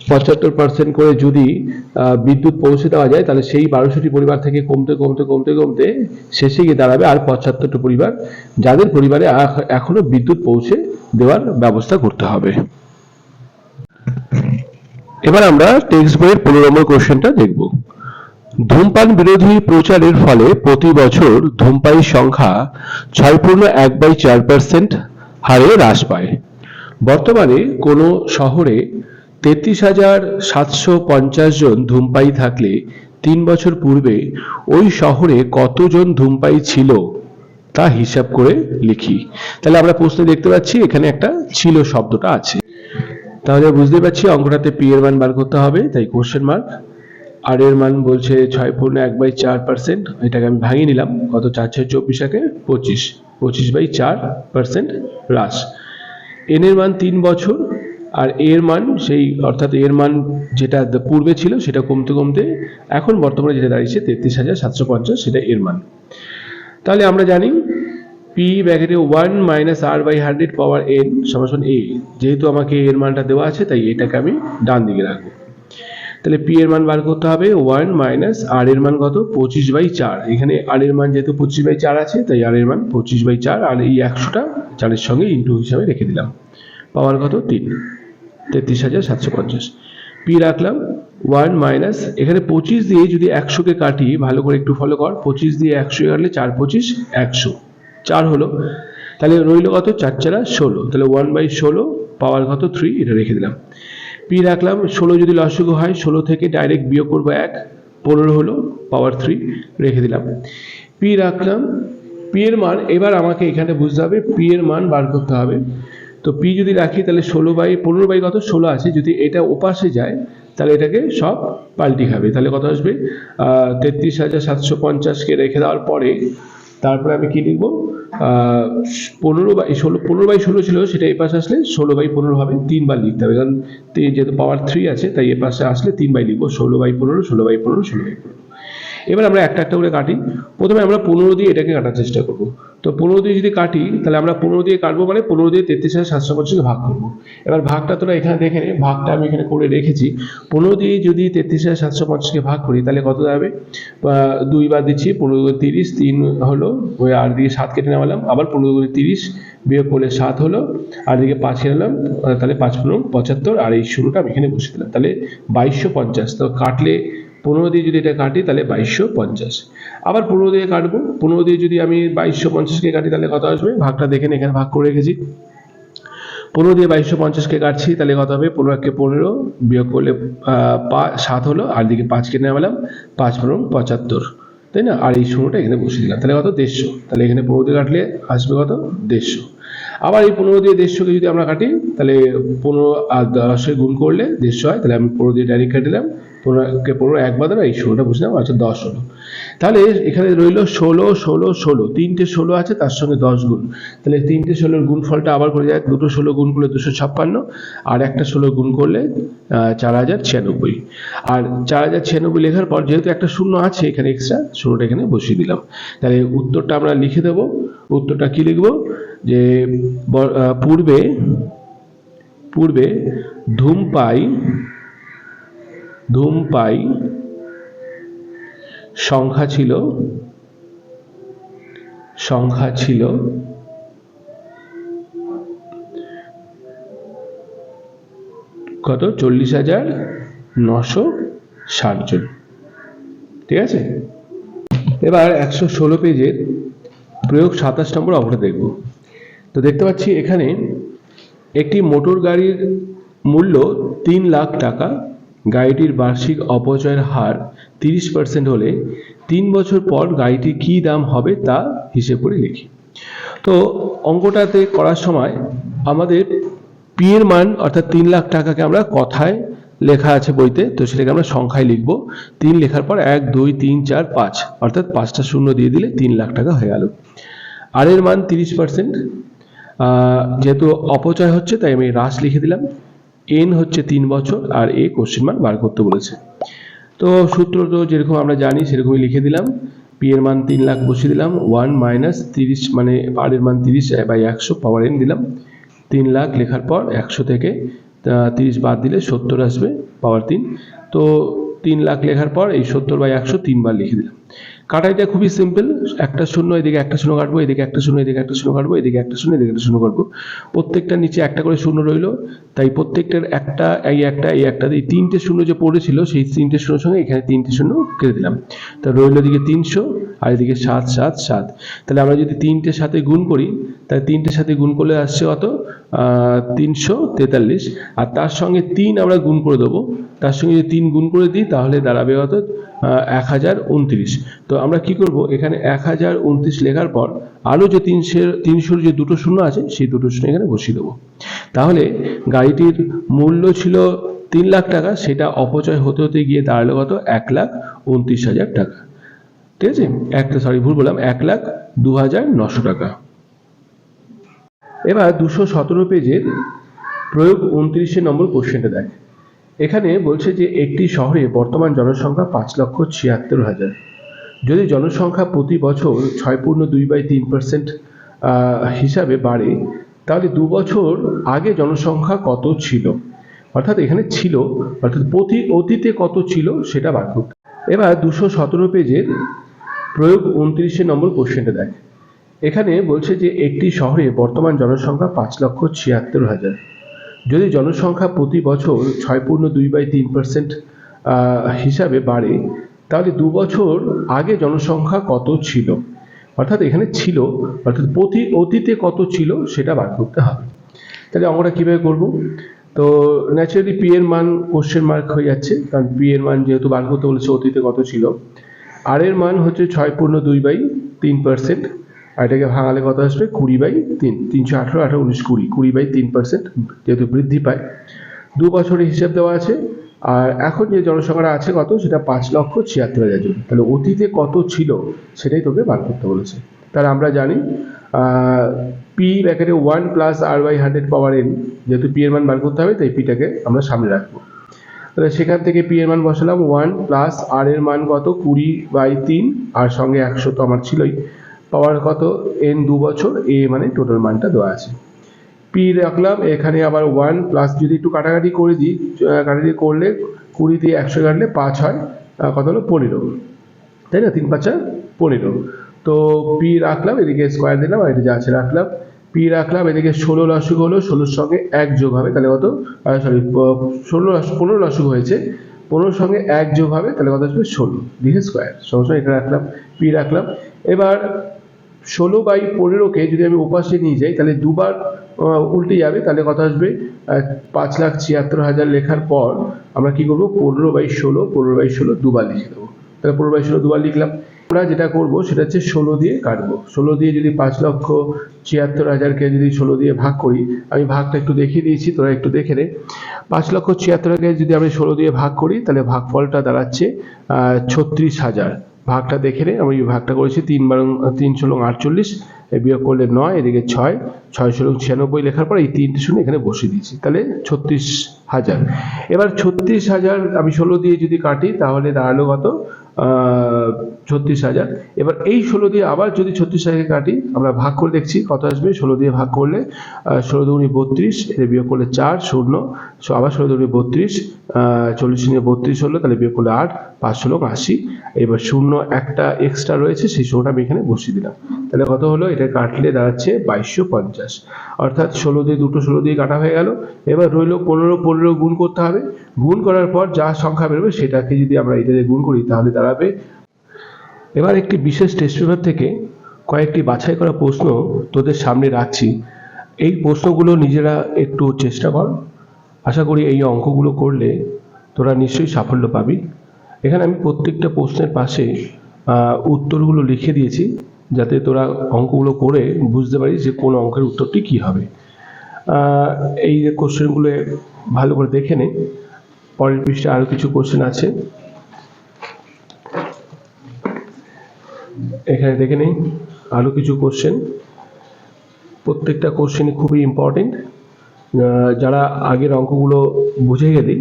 75% করে যদি বিদ্যুৎ পৌঁছে দেওয়া যায় তাহলে সেই 1200টি পরিবার থেকে কমতে কমতে কমতে কমতে শেষে গিয়ে দাঁড়াবে আর 75টি পরিবার, যাদের পরিবারে এখনো বিদ্যুৎ পৌঁছে দেওয়ার ব্যবস্থা করতে হবে। এবার আমরা টেক্সট বইয়ের 15 নম্বর কোশ্চেনটা দেখব। ধূমপান বিরোধী প্রচারের ফলে প্রতি বছর ধূমপায়ীর সংখ্যা 6.1/4% হারে হ্রাস পায়। বর্তমানে কোনো শহরে 33,750 জন ধূমপায়ী থাকলে 3 বছর পূর্বে ওই শহরে কতজন ধূমপায়ী ছিল তা হিসাব করে লিখি। তাহলে আমরা প্রশ্নে দেখতে পাচ্ছি এখানে একটা ছিল শব্দটা আছে। তাহলে বুঝতে পারছি অঙ্কটাতে পি এর মান বার করতে হবে, তাই কোশ্চেন মার্ক। আর এর মান বলছে 6.1/4%, এটাকে আমি ভাঙিয়ে নিলাম, কত? 4 6 24 একে 25, 25/4% হ্রাস। এন এর মান 3 বছর, আর এর মান সেই, অর্থাৎ এর মান যেটা পূর্বে ছিল সেটা কমতে কমতে এখন বর্তমানে যেটা দাঁড়িয়েছে 33,750, সেটা এর মান। তাহলে আমরা জানি পি ব্র্যাকেটে 1 minus R by 100 power N সমান এ, যেহেতু আমাকে এর মানটা দেওয়া আছে তাই এটাকে আমি ডান দিকে রাখবো। তাহলে পি এর মান বার করতে হবে 1 মাইনাস আর এর মান কত 25/4, এখানে আর এর মান যেহেতু 25/4 আছে তাই আর এর মান 25/4, আর এই 100টা 4-এর সঙ্গে ইন্টু হিসাবে রেখে দিলাম, পাওয়ার কত 3, 33,750। পি রাখলাম 1 মাইনাস, এখানে 25 দিয়ে যদি 100কে কাটি, ভালো করে একটু ফলো কর, 25 দিয়ে 100 কাটলে 4 25 100, 4 হলো, তাহলে রইল কত 4 4 16, তাহলে 1/16 পাওয়ার কত 3, এটা রেখে দিলাম। পি রাখলাম 16 যদি লসাগু হয় 16 থেকে ডাইরেক্ট বিয়োগ করব 1, 15 হলো, পাওয়ার 3 রেখে দিলাম। পি রাখলাম, পি এর মান এবার আমাকে এখানে বুঝতে হবে পি এর মান বার করতে হবে। তো পি যদি রাখি তাহলে 15 কত 16 আছে, যদি এটা ওপাশে যায় তাহলে এটাকে সব পাল্টি খাবে, তাহলে কত আসবে 33,750কে রেখে দেওয়ার পরে তারপরে আমি কি লিখবো 15/16 ছিল, সেটা এ পাশে আসলে 16/15 হবে, 3 বার লিখতে হবে, কারণ যেহেতু পাওয়ার 3 আছে তাই এ পাশে আসলে 3 বার লিখবো, 16/15 16/15 16/15। এবার আমরা একটা একটা করে কাটি। প্রথমে আমরা 15 দিয়ে এটাকে কাটার চেষ্টা করব। তো 15 দিয়ে যদি কাটি তাহলে আমরা 15 দিয়ে কাটবো মানে 15 দিয়ে 33,750কে ভাগ করব। এবার ভাগটা তোরা এখানে দেখে নে, ভাগটা আমি এখানে করে রেখেছি। 15 দিয়ে যদি 33,750কে ভাগ করি তাহলে কত দাঁড়াবে, 2 বার দিচ্ছি, 15 30, 3 হলো, ওই আর দিকে 7 কেটে নেওয়ালাম, আবার 15 30 বিয়োগ করলে 7 হলো, আর দিকে 5 কেটে নিলাম, তাহলে 5 15 75, আর এই শুরুটা আমি এখানে বসিয়ে দিলাম, তাহলে 2250। তো কাটলে 15 দিয়ে যদি এটা কাটি তাহলে 2250, আবার 15 দিয়ে কাটবো, 15 দিয়ে যদি আমি 2250কে কাটি তাহলে কত আসবে, ভাগটা দেখেন এখানে ভাগ করে রেখেছি, 15 দিয়ে 2250কে কাটছি তাহলে কত হবে, 15 15 বিয়োগ করলে 7 হলো, আর দিকে 5 কেটে নেওয়ালাম, 5 15 75, তাই না, আর এই শূন্যটা এখানে বসিয়ে দিলাম, তাহলে কত 150, তাহলে এখানে 15 দিয়ে কাটলে আসবে কত 150। আবার এই 15 দিয়ে 150কে যদি আমরা কাটি তাহলে 15 আর 10 গুণ করলে 150 হয়, তাহলে আমি 15 দিয়ে ডাইরেক্ট কেটে দিলাম, 15কে 15 একবার দ্বারা এই 16টা বুঝলাম, আচ্ছা 10 হলো। তাহলে এখানে রইল 16 16 16, 3টে 16 আছে তার সঙ্গে 10 গুণ, তাহলে 3টে 16 গুণফলটা আবার করে যায়, 2টো 16 গুণ করলে 256, আর একটা 16 গুণ করলে 4096, আর 4096 লেখার পর যেহেতু একটা শূন্য আছে এখানে এক্সট্রা, শূন্যটা এখানে বসিয়ে দিলাম। তাহলে উত্তরটা আমরা লিখে দেব। উত্তরটা কি লিখব, যে পূর্বে ধূমপাই সংখ্যা ছিল কত 40,960 জন। ঠিক আছে, এবার 116 পেজের প্রয়োগ 27 নম্বর অঙ্কটা দেখব। তো দেখতে পাচ্ছি এখানে একটি মোটর গাড়ির মূল্য 3 লাখ টাকা, গাড়িটির বার্ষিক অপচয়ের হার 30% হলে 3 বছর পর গাড়িটির কী দাম হবে তা হিসেব করে লিখি। তো অঙ্কটাতে করার সময় আমাদের পি এর মান অর্থাৎ 3 লাখ টাকাকে আমরা কথায় লেখা আছে বইতে, তো সেটাকে আমরা সংখ্যায় লিখব। 3 লেখার পর 1 2 3 4 5 অর্থাৎ 5টা শূন্য দিয়ে দিলে 3 লাখ টাকা হয়ে গেল। আর এর মান 30%, যেহেতু অপচয় হচ্ছে তাই আমি হ্রাস লিখে দিলাম। এন হচ্ছে 3 বছর, আর এ কোশ্চেন মান বার করতে বলেছে। তো সূত্র তো যেরকম আমরা জানি সেরকমই লিখে দিলাম। পি এর মান 3 লাখ বসিয়ে দিলাম, 1 মাইনাস 30 মানে আর এর মান 30/100 পাওয়ার এন দিলাম। 3 লাখ লেখার পর 100 থেকে 30 বাদ দিলে 70 আসবে, পাওয়ার 3। তো 3 লাখ লেখার পর এই 70/100 3 বার লিখে দিলাম। কাটাইটা খুবই সিম্পল, একটা শূন্য এদিকে একটা শূন্য কাটবো, এদিকে একটা শূন্য এদিকে একটা শূন্য কাটবো, এদিকে একটা শূন্য এদিকে একটা শূন্য কাটবো, প্রত্যেকটা নিচে একটা করে শূন্য রইল, তাই প্রত্যেকটার একটা এই একটা এই 3টে শূন্য যে পড়েছিল সেই 3টে শূন্যর সঙ্গে এখানে 3টে শূন্য কেটে দিলাম, তা রইল এদিকে 300 আর এদিকে 7 7 7। তাহলে আমরা যদি 3টের সাথে গুণ করি তাহলে 3টের সাথে গুণ করলে আসছে কত 343, আর তার সঙ্গে 3 আমরা গুণ করে দেবো, তার সঙ্গে যদি 3 গুণ করে দিই তাহলে দাঁড়াবে কত 1029। তো আমরা কি করব, এখানে 1029 লেখার পর আরও যে 300 যে দুটো শূন্য আছে সেই দুটো শূন্য এখানে বসিয়ে দেবো। তাহলে গাড়িটির মূল্য ছিল 3 লাখ টাকা, সেটা অপচয় হতে হতে গিয়ে দাঁড়ালো কত 1,29,000 টাকা। ঠিক আছে, ভুল বললাম, 1,02,900 টাকা। এবার 217 পেজের প্রয়োগ 29 নম্বর কোশ্চেনটা দেখ। এখানে বলছে যে একটি শহরে বর্তমান জনসংখ্যা 5,76,000। যদি জনসংখ্যা প্রতি বছর 6.2/3% হিসাবে বাড়ে, তাহলে 2 বছর আগে জনসংখ্যা কত ছিল, অর্থাৎ এখানে ছিল অর্থাৎ অতীতে কত ছিল সেটা বার করতে। এবার 217 পেজের প্রয়োগ 29 নম্বর কোশ্চেনটা দেখ। এখানে বলছে যে একটি শহরে বর্তমান জনসংখ্যা 5,76,000। যদি জনসংখ্যা প্রতি বছর 6.2/3% হিসাবে বাড়ে, তাহলে 2 বছর আগে জনসংখ্যা কত ছিল, অর্থাৎ এখানে ছিল অর্থাৎ অতীতে কত ছিল সেটা বার করতে হবে। তাহলে অঙ্কটা কীভাবে করব? তো ন্যাচারালি পি এর মান কোশ্চেন মার্ক হয়ে যাচ্ছে, কারণ পি এর মান যেহেতু বার করতে বলেছে অতীতে কত ছিল। আর এর মান হচ্ছে 6.2/3%, আর এটাকে ভাঙালে কত আসবে 20/3, 318, 18, 19, 20, 20/3% যেহেতু বৃদ্ধি পায়। 2 বছরের হিসাব দেওয়া আছে, আর এখন যে জনসংখ্যাটা আছে কত, সেটা 5,76,000 জন। তাহলে অতীতে কত ছিল সেটাই তোকে বার করতে বলেছে। তাহলে আমরা জানি পি ব্র্যাকেটে 1 প্লাস r/100 পাওয়ার n, যেহেতু পি এর মান বার করতে হবে তাই পিটাকে আমরা সামনে রাখবো। তাহলে সেখান থেকে পি এর মান বসালাম 1 প্লাস আর এর মান কত 20/3, আর সঙ্গে 100 তো আমার ছিলই, পাওয়ার কত n 2 বছর, এ মানে টোটাল মানটা দেওয়া আছে। পি রাখলাম, এখানে আবার 1 প্লাস যদি একটু কাটাকাটি করে দিই, কাটাকাটি করলে 20 দিয়ে 100 কাটলে 5 হয়, কত হলো 15, তাই না, 3 5 15। তো পি রাখলাম, এদিকে স্কোয়ার দিলাম, আর এটা যা আছে রাখলাম। পি রাখলাম, এদিকে 16 লসাগু হলো, 16-র সঙ্গে 1 যোগ হবে, তাহলে কত 15 লসাগু হয়েছে, 15-র সঙ্গে 1 যোগ হবে, তাহলে কত আসবে 16, লিখে স্কোয়ার সঙ্গে এটা রাখলাম, পি রাখলাম। এবার 16/15কে যদি আমি ওপাশে নিয়ে যাই তাহলে দুবার উল্টে যাবে, তাহলে কত আসবে 5,76,000 লেখার পর আমরা কি করবো 15/16 দুবার লিখে দেবো। তাহলে 15/16 দুবার লিখলাম। আমরা যেটা করব সেটা হচ্ছে 16 দিয়ে কাটবো। 16 দিয়ে যদি 5,76,000কে যদি 16 দিয়ে ভাগ করি, আমি ভাগটা একটু দেখিয়ে দিয়েছি, তোরা একটু দেখে নে। 5,76,000কে যদি আমি 16 দিয়ে ভাগ করি তাহলে ভাগফলটা দাঁড়াচ্ছে 36,000। ভাগটা দেখে নে, আমি ভাগটা করেছি 3 × 48, বিয়োগ করলে 9, এদিকে 6, 6×96 লেখার পর এই 3টে শূন্য এখানে বসিয়ে দিয়েছি, তাহলে 36,000। এবার 36,000 আমি 16 দিয়ে যদি কাটি তাহলে দাঁড়ালো কত 36,000। এবার এই 16 দিয়ে আবার যদি 36,000কে কাটি, আমরা ভাগ করে দেখছি কত আসবে। 16 দিয়ে ভাগ করলে 16 × 32, এর বিয়োগ করলে 4, 0, আবার 16 × 32, 40 × 32 হলো, তাহলে বিয়োগ করলে 8, 5 × 80। এবার 0 একটা এক্সট্রা রয়েছে, সেই 0টা আমি এখানে বসিয়ে দিলাম, তাহলে কত হলো, এটা কাটলে দাঁড়াচ্ছে 2250। অর্থাৎ 16 দিয়ে দুটো 16 দিয়ে কাটা হয়ে গেল। এবার রইল 15 গুণ করতে হবে। গুণ করার পর যা সংখ্যা বেরোবে সেটাকে যদি আমরা এটা দিয়ে গুণ করি তাহলে দাঁড়াবে। এবার একটি বিশেষ টেস্ট পেপার থেকে কয়েকটি বাছাই করা প্রশ্ন তোদের সামনে রাখছি। এই প্রশ্নগুলো নিজেরা একটু চেষ্টা কর, আশা করি এই অঙ্কগুলো করলে তোরা নিশ্চয়ই সাফল্য পাবি। এখানে আমি প্রত্যেকটা প্রশ্নের পাশে উত্তরগুলো লিখে দিয়েছি, যাতে তোরা অঙ্কগুলো করে বুঝতে পারিস যে কোন অঙ্কের উত্তরটি কী হবে। এই যে কোশ্চেনগুলো ভালো করে দেখে নে। পরের পৃষ্ঠায় আরও কিছু কোশ্চেন আছে, এখানে দেখে নেই আরও কিছু কোশ্চেন। প্রত্যেকটা কোশ্চেনই খুবই ইম্পর্টেন্ট। যারা আগের অঙ্কগুলো বুঝে গেলি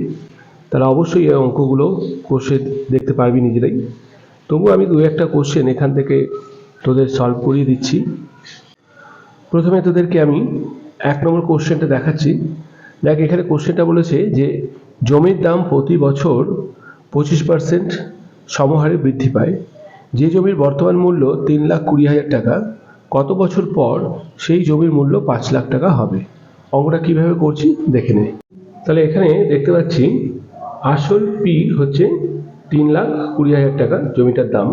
তারা অবশ্যই এই অঙ্কগুলো কোশ্চেন দেখতে পারবি নিজেরাই। তবু আমি 2-1টা কোশ্চেন এখান থেকে তোদের সলভ করিয়ে দিচ্ছি। প্রথমে তোদেরকে আমি 1 নম্বর কোশ্চেনটা দেখাচ্ছি। দেখ, এখানে কোশ্চেনটা বলেছে যে জমির দাম প্রতি বছর 25% সমহারে বৃদ্ধি পায়। যে জমির বর্তমান মূল্য 3,20,000 টাকা, কত বছর পর সেই জমির মূল্য 5 লাখ টাকা হবে? অঙ্কটা কিভাবে করছি দেখে নে। তাহলে এখানে দেখতে পাচ্ছি আসল পি হচ্ছে 3,20,000 টাকা জমিটার দাম,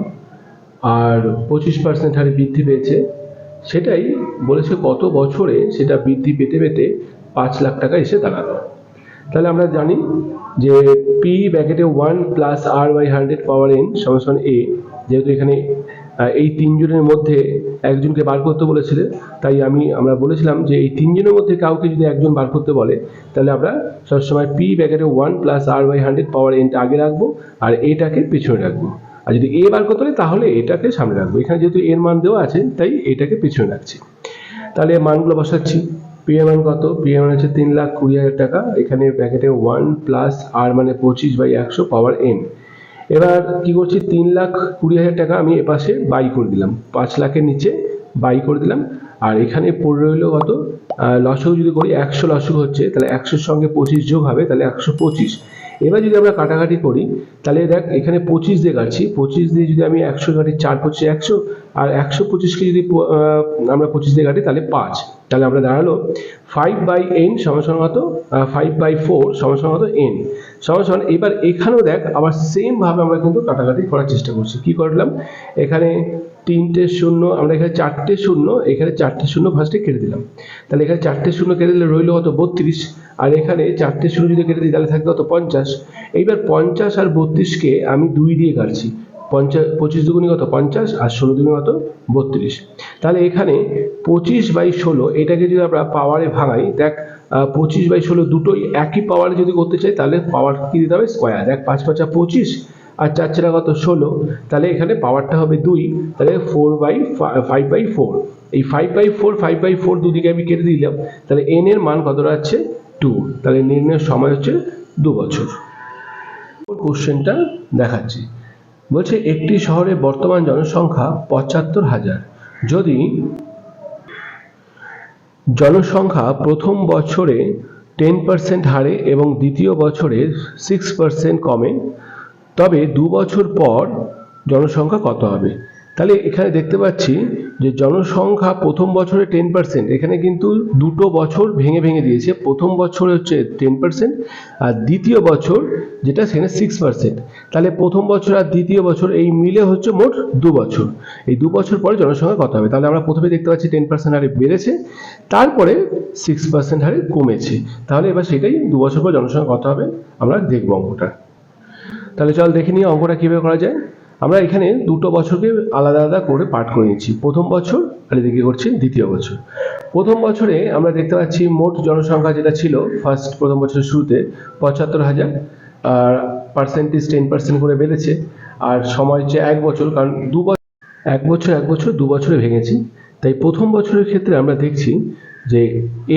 আর 25% হারে বৃদ্ধি পেয়েছে। সেটাই বলেছে কত বছরে সেটা বৃদ্ধি পেতে পেতে 5 লাখ টাকা এসে দাঁড়াবে। তাহলে আমরা জানি যে পি ব্র্যাকেটে 1 প্লাস r/100 পাওয়ার n সমান a, যেহেতু এখানে এই 3 জনের মধ্যে একজনকে বার করতে বলেছিল, তাই আমরা বলেছিলাম যে এই 3 জনের মধ্যে কাউকে যদি একজন বার করতে বলে তাহলে আমরা সবসময় পি ব্র্যাকেটে 1 প্লাস r/100 পাওয়ার nটা আগে রাখবো আর এটাকে পিছনে রাখবো। আর যদি এ বার করতে হয় তাহলে এটাকে সামনে রাখবো। এখানে যেহেতু এর মান দেওয়া আছে তাই এটাকে পিছনে রাখছি। তাহলে মানগুলো বসাচ্ছি। পি এর মান কত? পি এর মান হচ্ছে 3,20,000 টাকা। এখানে ব্র্যাকেটে 1 প্লাস আর মানে 25/100 পাওয়ার n। এবার কি করছি, 3,20,000 টাকা আমি এপাশে বাই করে দিলাম, 5 লাখের নিচে বাই করে দিলাম। আর এখানে পড়ে রইলো কত, লসাগু যদি করি 100 লসাগু হচ্ছে, তাহলে 100-র সঙ্গে 25 যোগ হবে, তাহলে 125। এবার যদি আমরা কাটাকাটি করি তাহলে দেখ এখানে 25 দিয়ে কাটছি, 25 দিয়ে যদি আমি 100 কাটি 4-25 100, আর 125কে যদি আমরা 25 দিয়ে কাটি তাহলে 5, তাহলে আমরা দাঁড়ালো 5/n সমান কত, 5/4 সমান কত n সমান। এবার এখানেও দেখ আবার সেম ভাবে আমরা কিন্তু কাটাকাটি করার চেষ্টা করছি। কি করলাম, এখানে 3টে শূন্য, আমরা এখানে 4টে শূন্য, এখানে 4টে শূন্য ফার্স্টে কেটে দিলাম, তাহলে এখানে 4টে শূন্য কেটে দিলে রইল কত 32, আর এখানে 4টে শূন্য যদি কেটে দিই তাহলে থাকবে কত 50। এইবার 50 আর 32কে আমি 2 দিয়ে কাটছি, 25 দুগুণে কত 50 আর 16 দুগুণে কত 32। তাহলে এখানে 25/16 এটাকে যদি আমরা পাওয়ারে ভাঙাই, দেখ 25/16 দুটোই একই পাওয়ারে যদি করতে চাই তাহলে পাওয়ার কি দিতে হবে স্কোয়ার, দেখ 5×5 = 25 আর 4×4 কত 16, তাহলে এখানে পাওয়ারটা হবে 2, তাহলে 5/4। এই 5/4 দুদিকে আমি কেটে দিলাম, তাহলে n এর মান কত আছে 2, তাহলে নির্ণয়ের সময় হচ্ছে 2 বছর। কোশ্চেনটা দেখাচ্ছি, বলছে একটি শহরে বর্তমান জনসংখ্যা 75,000, যদি জনসংখ্যা প্রথম বছরে 10% হারে এবং দ্বিতীয় বছরে 6% কমে, তবে 2 বছর পর জনসংখ্যা কত হবে। তাহলে এখানে দেখতে পাচ্ছি যে জনসংখ্যা প্রথম বছরে 10%, এখানে কিন্তু দুটো বছর ভেঙে ভেঙে দিয়েছে, প্রথম বছর হচ্ছে 10% আর দ্বিতীয় বছর যেটা সেখানে 6%, তাহলে প্রথম বছর আর দ্বিতীয় বছর এই মিলে হচ্ছে মোট 2 বছর। এই 2 বছর পরে জনসংখ্যা কত হবে, তাহলে আমরা প্রথমে দেখতে পাচ্ছি 10% হারে বেড়েছে, তারপরে 6% হারে কমেছে, তাহলে এবার সেটাই 2 বছর পর জনসংখ্যা কত হবে আমরা দেখব অঙ্কটা। তাহলে চল দেখে নিই অঙ্কটা কীভাবে করা যায়। আমরা এখানে দুটো বছরকে আলাদা আলাদা করে পাঠ করে নিচ্ছি, প্রথম বছর আর এদিকে করছি দ্বিতীয় বছর। প্রথম বছরে আমরা দেখতে পাচ্ছি মোট জনসংখ্যা যেটা ছিল প্রথম বছরের শুরুতে 75,000, আর পার্সেন্টেজ 10% করে বেড়েছে, আর সময় হচ্ছে 1 বছর, কারণ 1 বছর 2 বছরে ভেঙেছি। তাই প্রথম বছরের ক্ষেত্রে আমরা দেখছি যে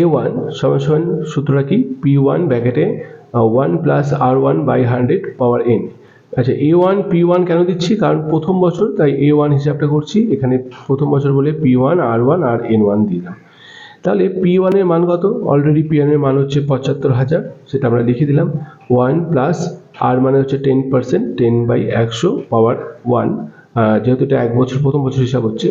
a1 সমান সূত্রটা কি, p1 ব্র্যাকেটে 1 + r1 / 100 পাওয়ার n। আচ্ছা, a1 p1 কেন দিচ্ছি, কারণ প্রথম বছর তাই a1 হিসাবটা করছি, এখানে প্রথম বছর বলে p1 r1 আর n1 দিলাম। তাহলে p1 এর মান কত, অলরেডি p1 এর মান হচ্ছে 75,000, সেটা আমরা লিখে দিলাম। 1 + r মানে হচ্ছে 10%, 10/100 পাওয়ার 1, যেহেতু এটা 1 বছর প্রথম বছর হিসাব হচ্ছে।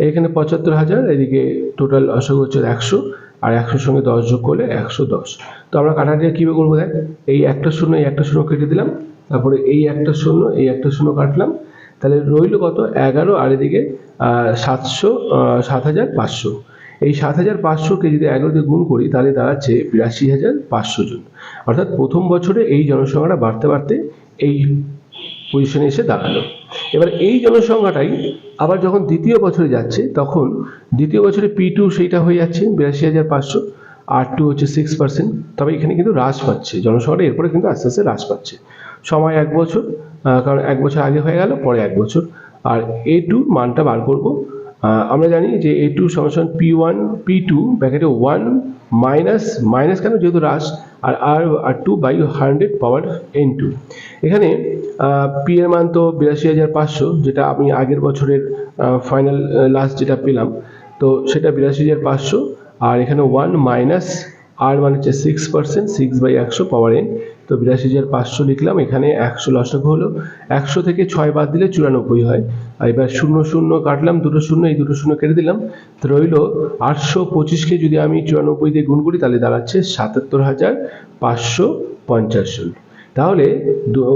এখানে 75,000, এদিকে টোটাল লসাগু হচ্ছে 100, আর 100-র সঙ্গে 10 যোগ করলে 110। তো আমরা কাটাকাটি কীভাবে করবো, দেখ এই একটা শূন্য এই একটা শূন্য কেটে দিলাম, তারপরে এই একটা শূন্য এই একটা শূন্য কাটলাম, তাহলে রইল কত 11, আর এদিকে 7,500। এই 7,500কে যদি 11 দিয়ে গুণ করি তাহলে দাঁড়াচ্ছে 82,500 জন। অর্থাৎ প্রথম বছরে এই জনসংখ্যাটা বাড়তে বাড়তে এই পজিশনে এসে দাঁড়ালো। এবার এই জনসংখ্যাটাই আবার যখন দ্বিতীয় বছরে যাচ্ছে, তখন দ্বিতীয় বছরে p2 সেইটা হয়ে যাচ্ছে 82,500, r2 হচ্ছে 6%, তবে এখানে কিন্তু হ্রাস পাচ্ছে জনসংখ্যাটা, এরপরে কিন্তু আস্তে আস্তে হ্রাস পাচ্ছে। সময় 1 বছর, কারণ 1 বছর আগে হয়ে গেল, পরে 1 বছর। আর a2 মানটা বার করব, আমরা জানি যে a2 সমান p2 ব্র্যাকেটে 1 মাইনাস কেন, যেহেতু হ্রাস, আর r2 / 100 পাওয়ার n2। এখানে p এর মান তো 82,500, যেটা আমি আগের বছরের ফাইনাল লাস্ট যেটা পেলাম, তো সেটা 82,500, আর এখানে 1 মাইনাস r মানে হচ্ছে 6%, 6/100 পাওয়ার n, তো 82,500 লিখলাম। এখানে 100 লসাগু হলো, 100 থেকে 6 বাদ দিলে 94 হয়। আর এবার 0 কাটলাম, দুটো শূন্য, এই দুটো শূন্য কেটে দিলাম, তো রইল 825কে যদি আমি 94 দিয়ে গুণ করি তাহলে দাঁড়াচ্ছে 77,550 জন। তাহলে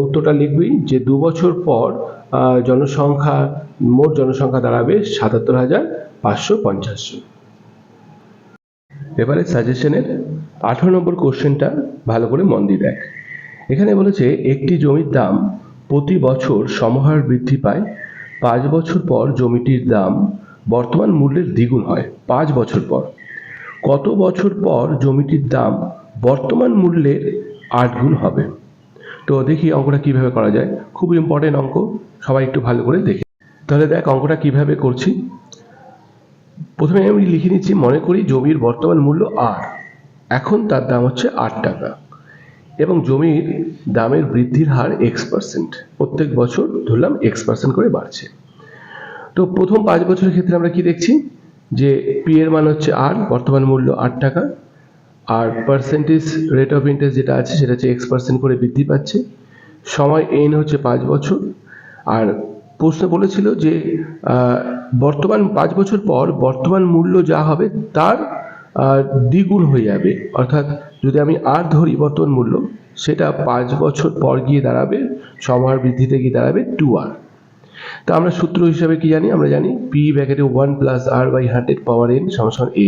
উত্তরটা লিখবি যে 2 বছর পর মোট জনসংখ্যা দাঁড়াবে 77,550 জন। এবারে সাজেশনের 18 নম্বর কোশ্চেনটা ভালো করে মন দিয়ে দেখ। এখানে বলেছে একটি জমির দাম প্রতি বছর সমহার বৃদ্ধি পায়, 5 বছর পর জমিটির দাম বর্তমান মূল্যের দ্বিগুণ হয়। 5 বছর পর, কত বছর পর জমিটির দাম বর্তমান মূল্যের 8 গুণ হবে। তো দেখি অঙ্কটা কিভাবে করা যায়, খুব ইম্পর্টেন্ট অঙ্ক, সবাই একটু ভালো করে দেখে। তাহলে দেখ অঙ্কটা কিভাবে করছি। প্রথমে আমি লিখে নিচ্ছি, মনে করি জমির বর্তমান মূল্য r, এখন তার দাম হচ্ছে 8 টাকা, এবং জমির দামের বৃদ্ধির হার x%, প্রত্যেক বছর ধরলাম x% করে বাড়ছে। তো প্রথম 5 বছরের ক্ষেত্রে আমরা কি দেখছি, যে পি এর মান হচ্ছে আর, বর্তমান মূল্য 8 টাকা, আর পার্সেন্টেজ রেট অফ ইন্টারেস্ট যেটা আছে সেটা হচ্ছে x% করে বৃদ্ধি পাচ্ছে, সময় n হচ্ছে 5 বছর। আর প্রশ্ন বলেছিল যে বর্তমান 5 বছর পর বর্তমান মূল্য যা হবে তার দ্বিগুণ হয়ে যাবে, অর্থাৎ যদি আমি আর ধরি বর্তমান মূল্য, সেটা 5 বছর পর গিয়ে দাঁড়াবে, সময়ের বৃদ্ধিতে গিয়ে দাঁড়াবে 2r। তো আমরা সূত্র হিসাবে কি জানি? আমরা জানি p ব্র্যাকেটে 1 plus r by 100 power n সমান a।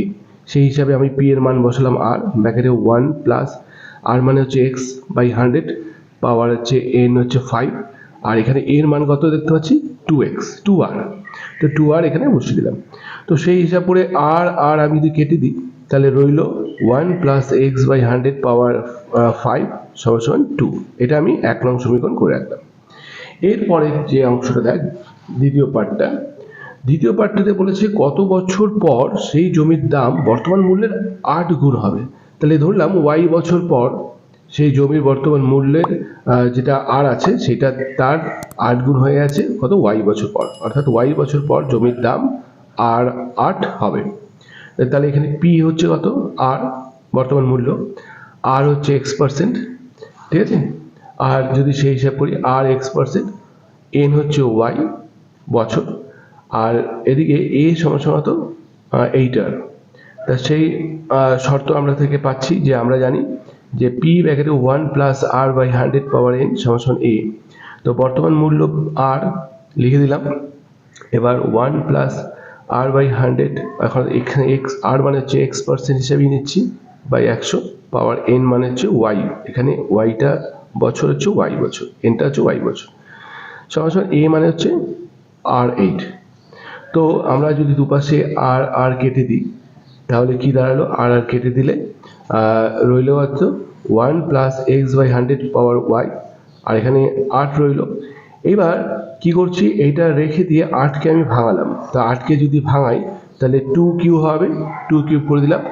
সেই হিসাবে আমি p এর মান বসালাম r, ব্র্যাকেটে 1 প্লাস r মানে হচ্ছে x বাই 100 পাওয়ার হচ্ছে n হচ্ছে 5, আর এখানে এর মান কত দেখতে পাচ্ছি? 2r। তো 2r এখানে বসিয়ে দিলাম। তো সেই হিসাব করে r আমি যদি কেটে দিই তাহলে রইল 1 প্লাস x বাই 100 পাওয়ার 5 সমান 2। এটা আমি 1 নং সমীকরণ করে রাখলাম। এরপরে যে অংশটা দেখ, দ্বিতীয় পার্টটাতে বলেছে কত বছর পর সেই জমির দাম বর্তমান মূল্যের 8 গুণ হবে। তাহলে ধরলাম y বছর পর সেই জমির বর্তমান মূল্যের যেটা আর আছে সেটা তার 8 গুণ হয়ে গেছে কত? y বছর পর, অর্থাৎ y বছর পর জমির দাম আর 8 হবে। তাহলে এখানে p হচ্ছে কত? আর বর্তমান মূল্য, আর হচ্ছে x%, ঠিক আছে? আর যদি সেই হিসাব করি আর x%, n হচ্ছে y বছর, আর এদিকে a সমান কত? 8r। তা সেই শর্ত আমরা থেকে পাচ্ছি যে আমরা জানি যে p ব্র্যাকেটে 1 plus r by 100 power n সমান a। তো বর্তমান মূল্য r লিখে দিলাম। এবার 1 প্লাস r বাই 100, এখন এখানে x r মানে হচ্ছে x% হিসেবে নিচ্ছি বাই 100 পাওয়ার n মানে হচ্ছে y, এখানে yটা বছর হচ্ছে y বছর, nটা হচ্ছে y বছর, সমান a মানে হচ্ছে r8। তো আমরা যদি দুপাশে r কেটে দিই তাহলে কি দাঁড়ালো? r কেটে দিলে রইল হচ্ছে 1 plus x by 100 power y, আর এখানে 8 রইল। এবার কি করছি? এইটা রেখে দিয়ে 8কে আমি ভাঙালাম। তো 8কে যদি ভাঙাই তাহলে 2 কিউব হবে, 2 কিউব করে দিলাম।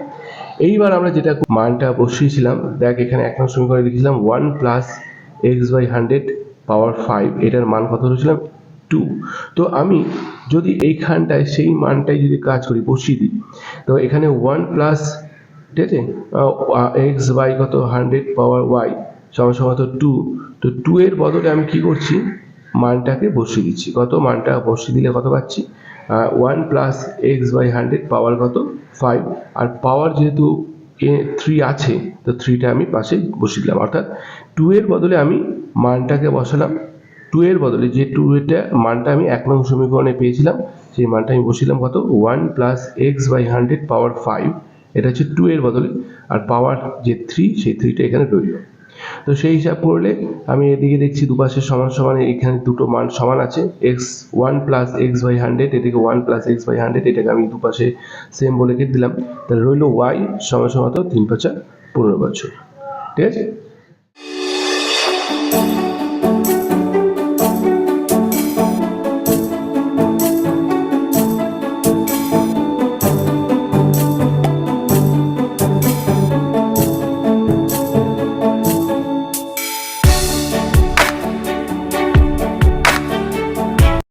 এইবার আমরা যেটা মানটা বসিয়েছিলাম, দেখ এখানে 1 নং সমীকরণে লিখেছিলাম 1 প্লাস x বাই 100 পাওয়ার 5, এটার মান কত ধরেছিলাম? 2। তো আমি যদি এইখানটায় সেই মানটাই যদি কাজ করি, বসিয়ে দিই, তো এখানে 1 প্লাস, ঠিক আছে, x বাই কত 100 পাওয়ার y সমান কত? 2। তো 2 এর বদলে আমি কি করছি? মানটাকে বসিয়ে দিচ্ছি। কত? মানটা বসিয়ে দিলে কত পাচ্ছি? 1 প্লাস x বাই 100 পাওয়ার কত? 5, আর পাওয়ার যেহেতু 3 আছে তো 3টা আমি পাশে বসিয়ে দিলাম, অর্থাৎ 2 এর বদলে আমি মানটাকে বসালাম। 2 এর বদলে যে 2 এটা মানটা আমি 1 নং সমীকরণে পেয়েছিলাম সেই মানটা আমি বসিলাম কত? 1 প্লাস x বাই 100 পাওয়ার 5, এটা হচ্ছে 2 এর বদলে, আর পাওয়ার যে 3 সেই 3টা এখানে রইল। তো সেই হিসাব করলে আমি এদিকে দেখছি দুপাশে সমান সমান, এখানে দুটো মান সমান আছে, x1 প্লাস x বাই 100, এদিকে 1 প্লাস x বাই 100, এটাকে আমি দুপাশে সেম বলে কেটে দিলাম। তাহলে রইল y সমান কত? 3 × 5 = 15 বছর, ঠিক আছে?